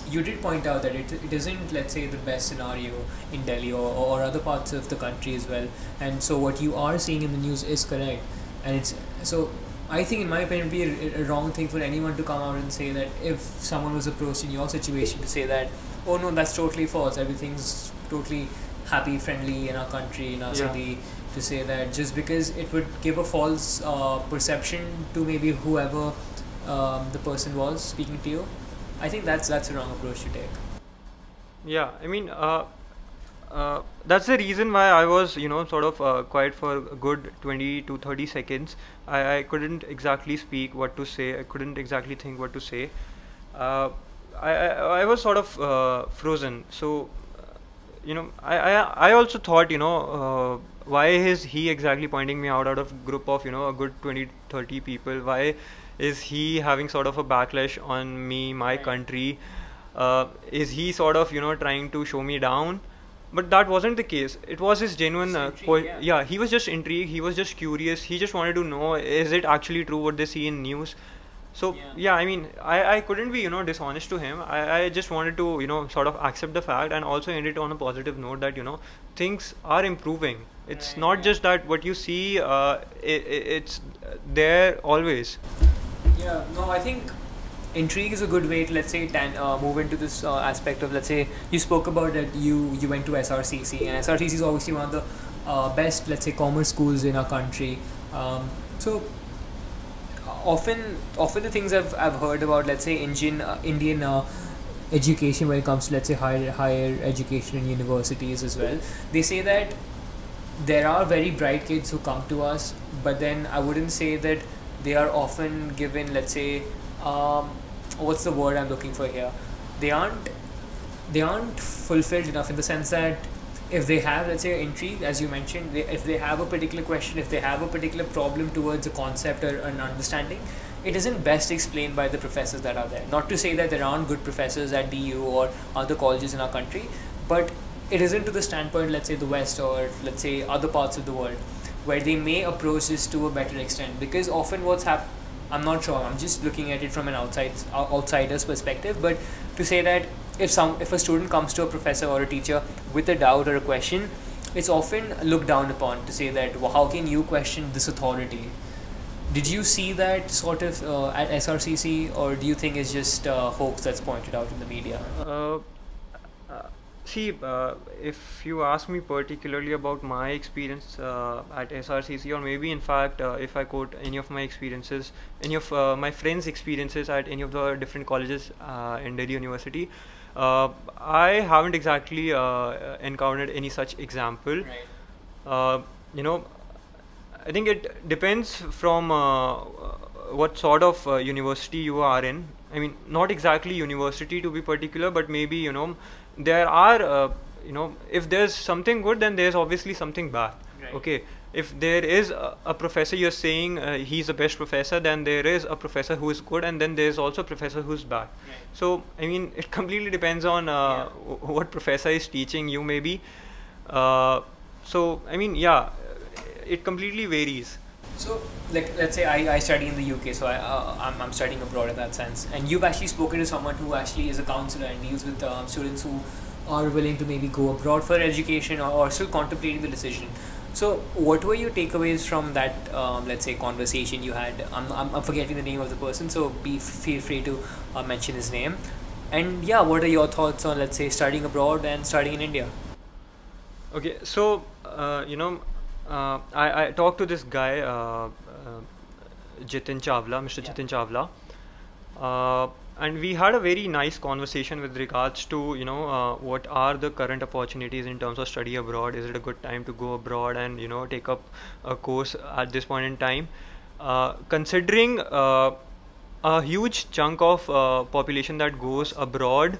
[SPEAKER 1] you did point out that it isn't, let's say, the best scenario in Delhi or other parts of the country as well, and so what you are seeing in the news is correct, and it's so. I think, in my opinion, it would be a wrong thing for anyone to come out and say that, if someone was approached in your situation, to say that, oh no, that's totally false, everything's totally happy, friendly in our country, in our city, to say that just because it would give a false perception to maybe whoever the person was speaking to you. I think that's a wrong approach to take.
[SPEAKER 2] Yeah, I mean, that's the reason why I was, sort of quiet for a good 20 to 30 seconds. I couldn't exactly speak what to say. I couldn't exactly think what to say. Uh, I was sort of frozen. So, I also thought, why is he exactly pointing me out of group of, a good 20, 30 people? Why is he having sort of a backlash on me, my
[SPEAKER 1] Right.
[SPEAKER 2] country? Is he sort of, trying to show me down? But that wasn't the case. It was his genuine,
[SPEAKER 1] Just intrigue, yeah.
[SPEAKER 2] yeah, he was just intrigued. He was just curious. He just wanted to know, is it actually true what they see in news? So
[SPEAKER 1] Yeah.
[SPEAKER 2] yeah, I mean, I couldn't be, dishonest to him. I just wanted to, sort of accept the fact and also end it on a positive note that, things are improving. It's
[SPEAKER 1] Right,
[SPEAKER 2] not
[SPEAKER 1] right.
[SPEAKER 2] just that what you see, it's there always.
[SPEAKER 1] Yeah, no, I think intrigue is a good way to, let's say, move into this aspect of, let's say, you spoke about that you went to SRCC, and SRCC is obviously one of the best, let's say, commerce schools in our country. So often the things I've heard about, let's say, Indian education when it comes to, let's say, higher education in universities as well, they say that there are very bright kids who come to us, but then I wouldn't say that they are often given, let's say, um, what's the word I'm looking for here? They aren't fulfilled enough in the sense that if they have, let's say, intrigue, as you mentioned, if they have a particular question, if they have a particular problem towards a concept or an understanding, it isn't best explained by the professors that are there. Not to say that there aren't good professors at DU or other colleges in our country, but it isn't to the standpoint, let's say, the West or, let's say, other parts of the world, where they may approach this to a better extent. Because often what's happened, I'm not sure, I'm just looking at it from an outsider's perspective, but to say that if a student comes to a professor or a teacher with a doubt or a question, it's often looked down upon to say that, well, how can you question this authority? Did you see that sort of at SRCC, or do you think it's just hoax that's pointed out in the media?
[SPEAKER 2] Uh, See, if you ask me particularly about my experience at SRCC, or maybe in fact, if I quote any of my experiences, any of my friends' experiences at any of the different colleges in Delhi University, I haven't exactly encountered any such example.
[SPEAKER 1] Right.
[SPEAKER 2] Uh, you know, I think it depends from what sort of university you are in. I mean, not exactly university to be particular, but maybe, there are, if there's something good, then there's obviously something bad.
[SPEAKER 1] Right.
[SPEAKER 2] Okay. If there is a professor, you're saying he's the best professor, then there is a professor who is good, and then there's also a professor who's bad.
[SPEAKER 1] Right.
[SPEAKER 2] So, I mean, it completely depends on what professor is teaching you, maybe. So, I mean, yeah, it completely varies.
[SPEAKER 1] So, like, let's say I study in the UK, so I'm studying abroad in that sense. And you've actually spoken to someone who actually is a counselor and deals with students who are willing to maybe go abroad for education, or still contemplating the decision. So, what were your takeaways from that, let's say, conversation you had? I'm forgetting the name of the person, so feel free to mention his name. And yeah, what are your thoughts on, let's say, studying abroad and studying in India?
[SPEAKER 2] Okay, so I talked to this guy, Jitin Chawla, Mr.
[SPEAKER 1] Yeah.
[SPEAKER 2] Jitin Chawla, and we had a very nice conversation with regards to what are the current opportunities in terms of study abroad. Is it a good time to go abroad and take up a course at this point in time? Considering a huge chunk of population that goes abroad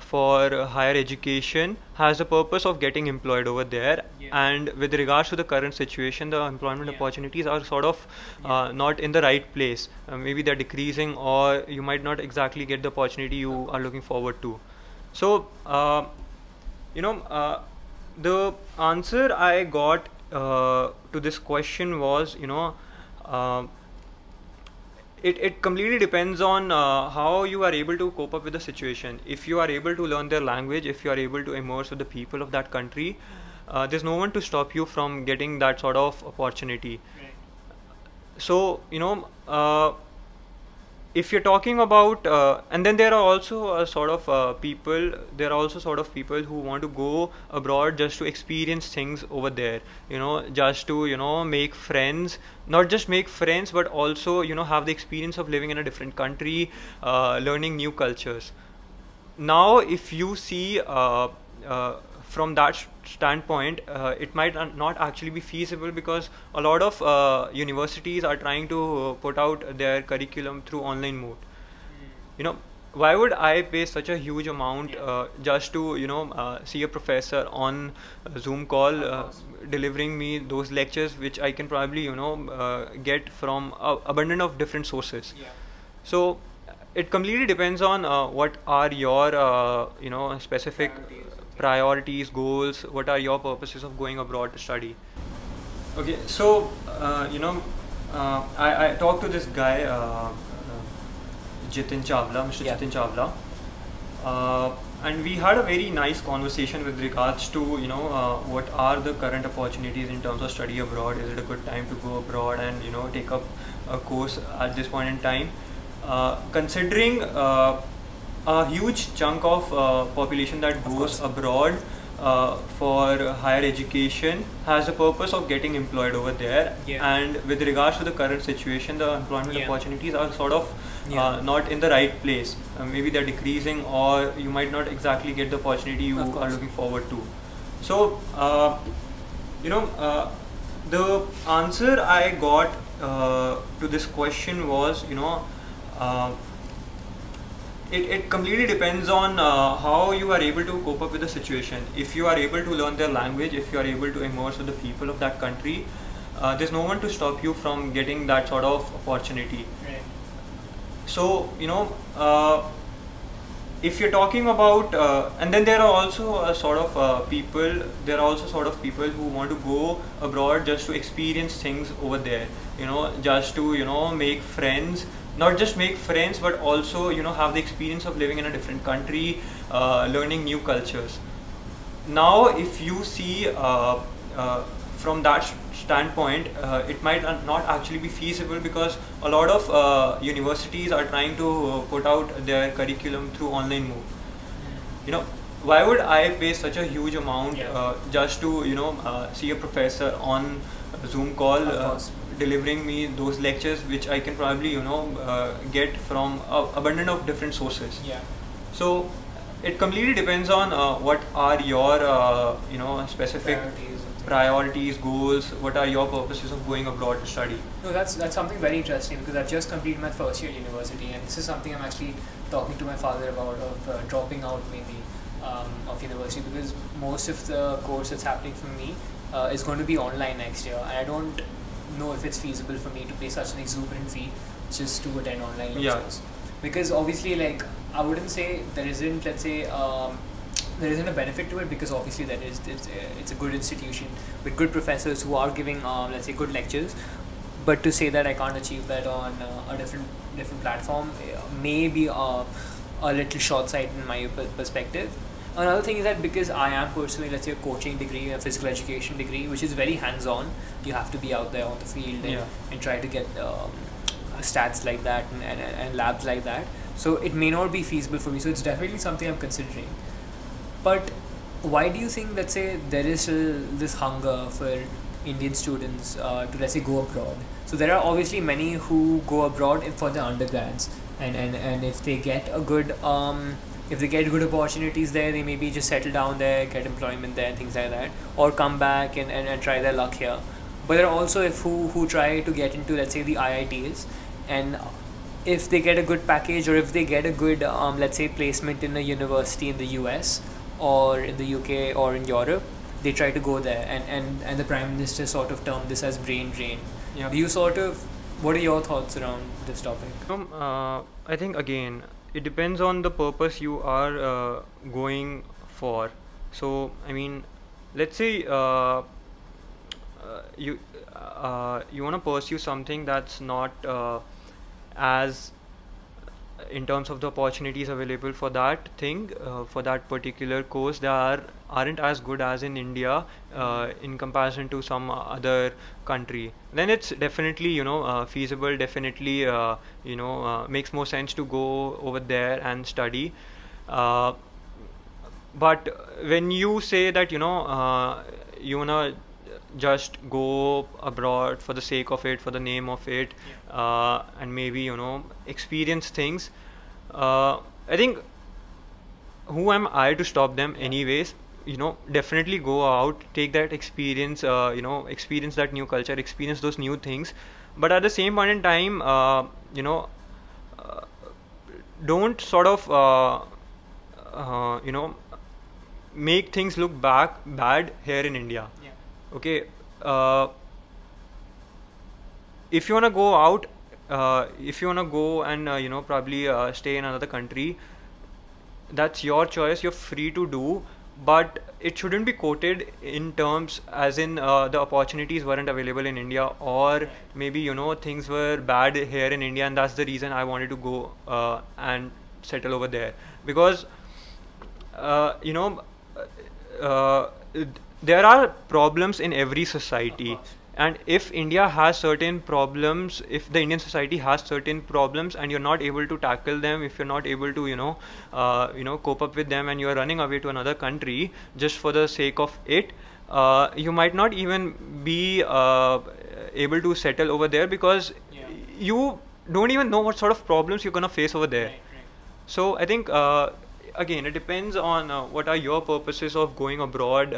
[SPEAKER 2] for higher education has the purpose of getting employed over there.
[SPEAKER 1] Yeah.
[SPEAKER 2] And with regards to the current situation, the employment
[SPEAKER 1] Yeah.
[SPEAKER 2] opportunities are sort of
[SPEAKER 1] Yeah.
[SPEAKER 2] not in the right place. Maybe they're decreasing, or you might not exactly get the opportunity you are looking forward to. So, you know, the answer I got to this question was, uh, it completely depends on how you are able to cope up with the situation. If you are able to learn their language, if you are able to immerse with the people of that country, there's no one to stop you from getting that sort of opportunity.
[SPEAKER 1] Right.
[SPEAKER 2] So, if you're talking about, and then there are also there are also sort of people who want to go abroad just to experience things over there, just to, make friends, not just make friends, but also, have the experience of living in a different country, learning new cultures. now if you see from that standpoint, it might not actually be feasible, because a lot of universities are trying to put out their curriculum through online mode. You know, why would I pay such a huge amount just to see a professor on a Zoom call delivering me those lectures, which I can probably get from abundant of different sources.
[SPEAKER 1] Yeah.
[SPEAKER 2] So it completely depends on what are your specific priorities, goals. What are your purposes of going abroad to study? Okay, so I talked to this guy, Jitin Chawla, Mr.
[SPEAKER 1] Yeah.
[SPEAKER 2] Jitin Chawla, and we had a very nice conversation with regards to what are the current opportunities in terms of study abroad. Is it a good time to go abroad and take up a course at this point in time? Considering a huge chunk of population that goes abroad for higher education has the purpose of getting employed over there,
[SPEAKER 1] Yeah.
[SPEAKER 2] and with regards to the current situation, the employment
[SPEAKER 1] Yeah.
[SPEAKER 2] opportunities are sort of
[SPEAKER 1] Yeah.
[SPEAKER 2] not in the right place. Maybe they're decreasing, or you might not exactly get the opportunity you
[SPEAKER 1] Of
[SPEAKER 2] are
[SPEAKER 1] course.
[SPEAKER 2] looking forward to. So the answer I got to this question was, it completely depends on how you are able to cope up with the situation. If you are able to learn their language, if you are able to immerse with the people of that country, there's no one to stop you from getting that sort of opportunity.
[SPEAKER 1] Right.
[SPEAKER 2] So if you're talking about, and then there are also people. There are also sort of people who want to go abroad just to experience things over there. Just to make friends. Not just make friends, but also have the experience of living in a different country, learning new cultures. Now, if you see from that standpoint, it might not actually be feasible, because a lot of universities are trying to put out their curriculum through online mode. Why would I pay such a huge amount just to see a professor on a Zoom call
[SPEAKER 1] Of course.
[SPEAKER 2] delivering me those lectures, which I can probably get from abundant of different sources.
[SPEAKER 1] Yeah.
[SPEAKER 2] So it completely depends on what are your specific priorities, goals. What are your purposes of going abroad to study?
[SPEAKER 1] No, that's something very interesting, because I've just completed my first year at university, and this is something I'm actually talking to my father about, of dropping out maybe of university, because most of the course that's happening for me is going to be online next year, and I don't know if it's feasible for me to pay such an exorbitant fee just to attend online lectures. Because obviously, like, I wouldn't say there isn't, let's say, there isn't a benefit to it, because obviously there is. It's a good institution with good professors who are giving, let's say, good lectures. But to say that I can't achieve that on a different platform may be a little short-sighted in my perspective. Another thing is that because I am pursuing, let's say, a coaching degree, a physical education degree, which is very hands-on, you have to be out there on the field and try to get stats like that and labs like that. So it may not be feasible for me. So it's definitely something I'm considering. But why do you think, let's say, there is still this hunger for Indian students to, let's say, go abroad? So there are obviously many who go abroad for their undergrads, and if they get a good if they get good opportunities there, they maybe just settle down there, get employment there, things like that, or come back and try their luck here. But there are also who try to get into, let's say, the IITs, and if they get a good package, or if they get a good let's say, placement in a university in the US or in the UK or in Europe, they try to go there, and the Prime Minister sort of termed this as brain drain.
[SPEAKER 2] Yeah.
[SPEAKER 1] Do you what are your thoughts around this topic?
[SPEAKER 2] I think, again, it depends on the purpose you are going for. So, I mean, let's say you want to pursue something that's not as, in terms of the opportunities available for that thing, for that particular course, they aren't as good as in India in comparison to some other country. Then it's definitely feasible. Definitely makes more sense to go over there and study. But when you say that you wanna just go abroad for the sake of it, for the name of it, and maybe experience things, I think who am I to stop them anyways? Definitely go out, take that experience, experience that new culture, experience those new things. But at the same point in time, you know, uh, don't sort of, uh, you know, make things look bad here in India.
[SPEAKER 1] Yeah.
[SPEAKER 2] Okay. If you wanna go out, if you wanna go and probably stay in another country, that's your choice, you're free to do, but it shouldn't be quoted in terms as in the opportunities weren't available in India, or
[SPEAKER 1] Right.
[SPEAKER 2] maybe things were bad here in India and that's the reason I wanted to go and settle over there. Because uh, you know uh, there are problems in every
[SPEAKER 1] Of
[SPEAKER 2] society,
[SPEAKER 1] course.
[SPEAKER 2] and if India has certain problems, if the Indian society has certain problems and you're not able to tackle them, if you're not able to cope up with them, and you're running away to another country just for the sake of it, you might not even be able to settle over there, because
[SPEAKER 1] Yeah.
[SPEAKER 2] you don't even know what sort of problems you're gonna face over there.
[SPEAKER 1] Right. Right.
[SPEAKER 2] So I think again, it depends on what are your purposes of going abroad.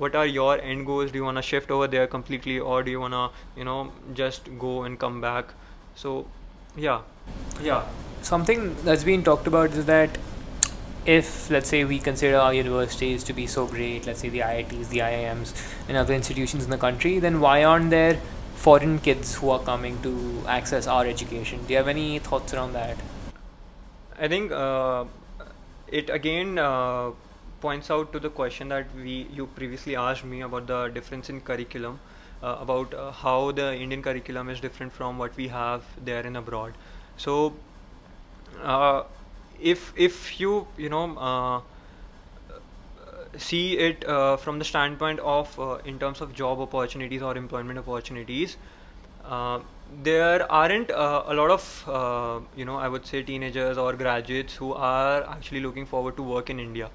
[SPEAKER 2] What are your end goals? Do you want to shift over there completely, or do you want to, just go and come back? So, yeah, yeah,
[SPEAKER 1] Something that's been talked about is that if, let's say, we consider our universities to be so great, let's say the IITs, the IIMs, and other institutions in the country, then why aren't there foreign kids who are coming to access our education? Do you have any thoughts around that?
[SPEAKER 2] I think it again points out to the question that you previously asked me about the difference in curriculum, about how the Indian curriculum is different from what we have there in abroad. So uh, if you see it from the standpoint of in terms of job opportunities or employment opportunities, uh, there aren't a lot of I would say teenagers or graduates who are actually looking forward to work in India.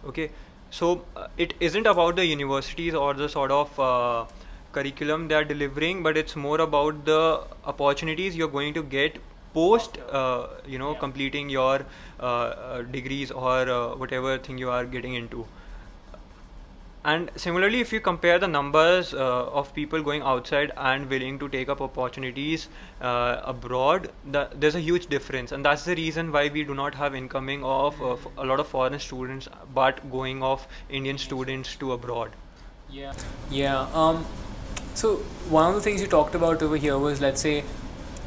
[SPEAKER 2] Okay, so it isn't about the universities or the sort of curriculum they are delivering, but it's more about the opportunities you're going to get post
[SPEAKER 1] Yeah.
[SPEAKER 2] completing your degrees or whatever thing you are getting into. And similarly, if you compare the numbers of people going outside and willing to take up opportunities abroad, there's a huge difference, and that's the reason why we do not have incoming of a lot of foreign students, but going of Indian students to abroad.
[SPEAKER 1] Yeah. Yeah. So one of the things you talked about over here was, let's say,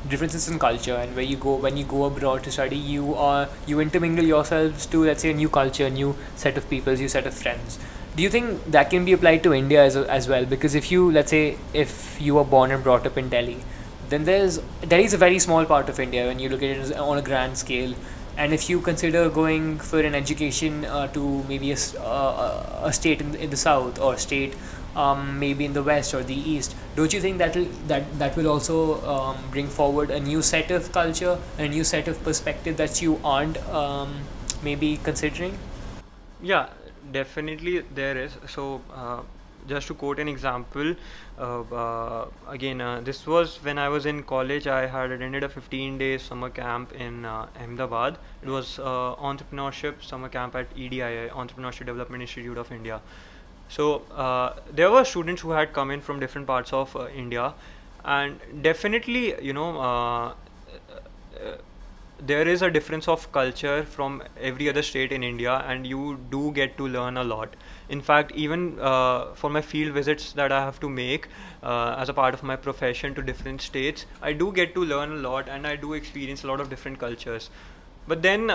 [SPEAKER 1] differences in culture, and where you go when you go abroad to study, you intermingle yourselves to, let's say, a new culture, new set of people, new set of friends. Do you think that can be applied to India as well? Because if you, let's say, if you were born and brought up in Delhi, then Delhi is a very small part of India when you look at it on a grand scale. And if you consider going for an education to maybe a state in the south, or state maybe in the west or the east, don't you think that will also bring forward a new set of culture, a new set of perspective that you aren't maybe considering?
[SPEAKER 2] Yeah, definitely there is. So, just to quote an example, again, this was when I was in college. I had attended a 15-day summer camp in Ahmedabad. It was entrepreneurship summer camp at EDII, Entrepreneurship Development Institute of India. So, there were students who had come in from different parts of India, and definitely, there is a difference of culture from every other state in India, and you do get to learn a lot. In fact, even for my field visits that I have to make as a part of my profession to different states, I do get to learn a lot, and I do experience a lot of different cultures. But then,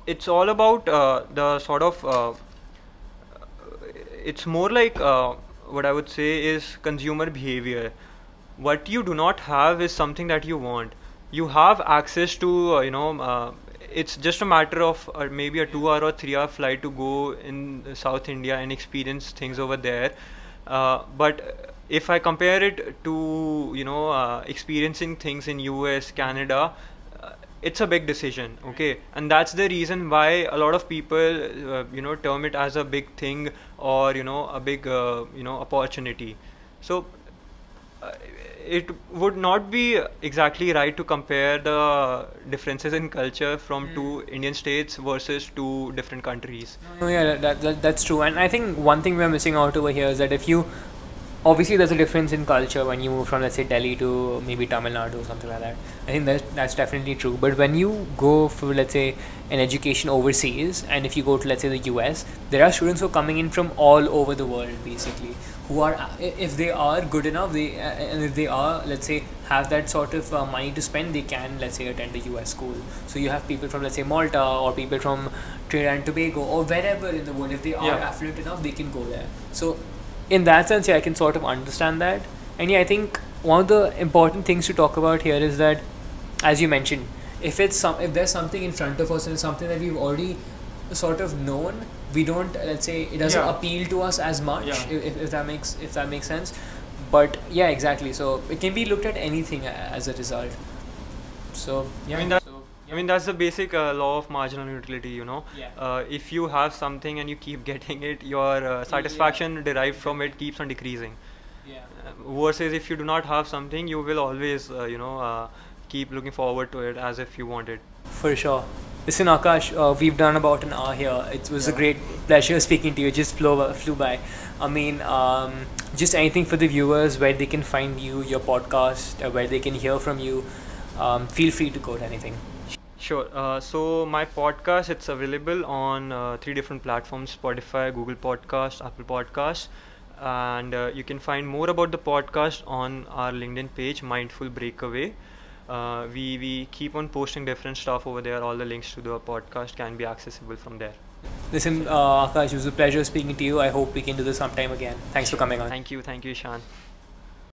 [SPEAKER 2] it's all about the sort of it's more like what I would say is consumer behavior. What you do not have is something that you want. You have access to it's just a matter of maybe a 2 hour or 3 hour flight to go in South India and experience things over there. But if I compare it to experiencing things in US, Canada, it's a big decision. Okay, and that's the reason why a lot of people term it as a big thing, or a big opportunity. So it would not be exactly right to compare the differences in culture from two Indian states versus two different countries.
[SPEAKER 1] No, yeah, that's true. And I think one thing we're missing out over here is that if you obviously there's a difference in culture when you move from, let's say, Delhi to maybe Tamil Nadu or something like that. I think that's definitely true. But when you go for, let's say, an education overseas, and if you go to, let's say, the US, there are students who are coming in from all over the world basically, who are, if they are good enough, and if they are, let's say, have that sort of money to spend, they can, let's say, attend the US school. So you have people from, let's say, Malta, or people from Trinidad and Tobago, or wherever in the world. If they are affluent enough, they can go there. So in that sense, yeah, I can sort of understand that. And yeah, I think one of the important things to talk about here is that, as you mentioned, if there's something in front of us and it's something that we've already sort of known, we don't, let's say, it doesn't appeal to us as much, if that makes sense. But yeah, exactly. So it can be looked at anything as a result. So yeah.
[SPEAKER 2] I mean, that's the basic law of marginal utility, you know.
[SPEAKER 1] Yeah.
[SPEAKER 2] If you have something and you keep getting it, your satisfaction derived from it keeps on decreasing.
[SPEAKER 1] Yeah.
[SPEAKER 2] Versus if you do not have something, you will always, keep looking forward to it as if you want it.
[SPEAKER 1] For sure. Listen, Akash, we've done about an hour here. It was a great pleasure speaking to you. It just flew by. I mean, just anything for the viewers, where they can find you, your podcast, where they can hear from you. Feel free to quote anything.
[SPEAKER 2] Sure. So my podcast, it's available on 3 different platforms: Spotify, Google Podcast, Apple Podcasts, and you can find more about the podcast on our LinkedIn page, Mindful Breakaway. We keep on posting different stuff over there. All the links to the podcast can be accessible from there.
[SPEAKER 1] Listen, Akash, it was a pleasure speaking to you. I hope we can do this sometime again. Thanks for coming on.
[SPEAKER 2] Thank you, Ishan.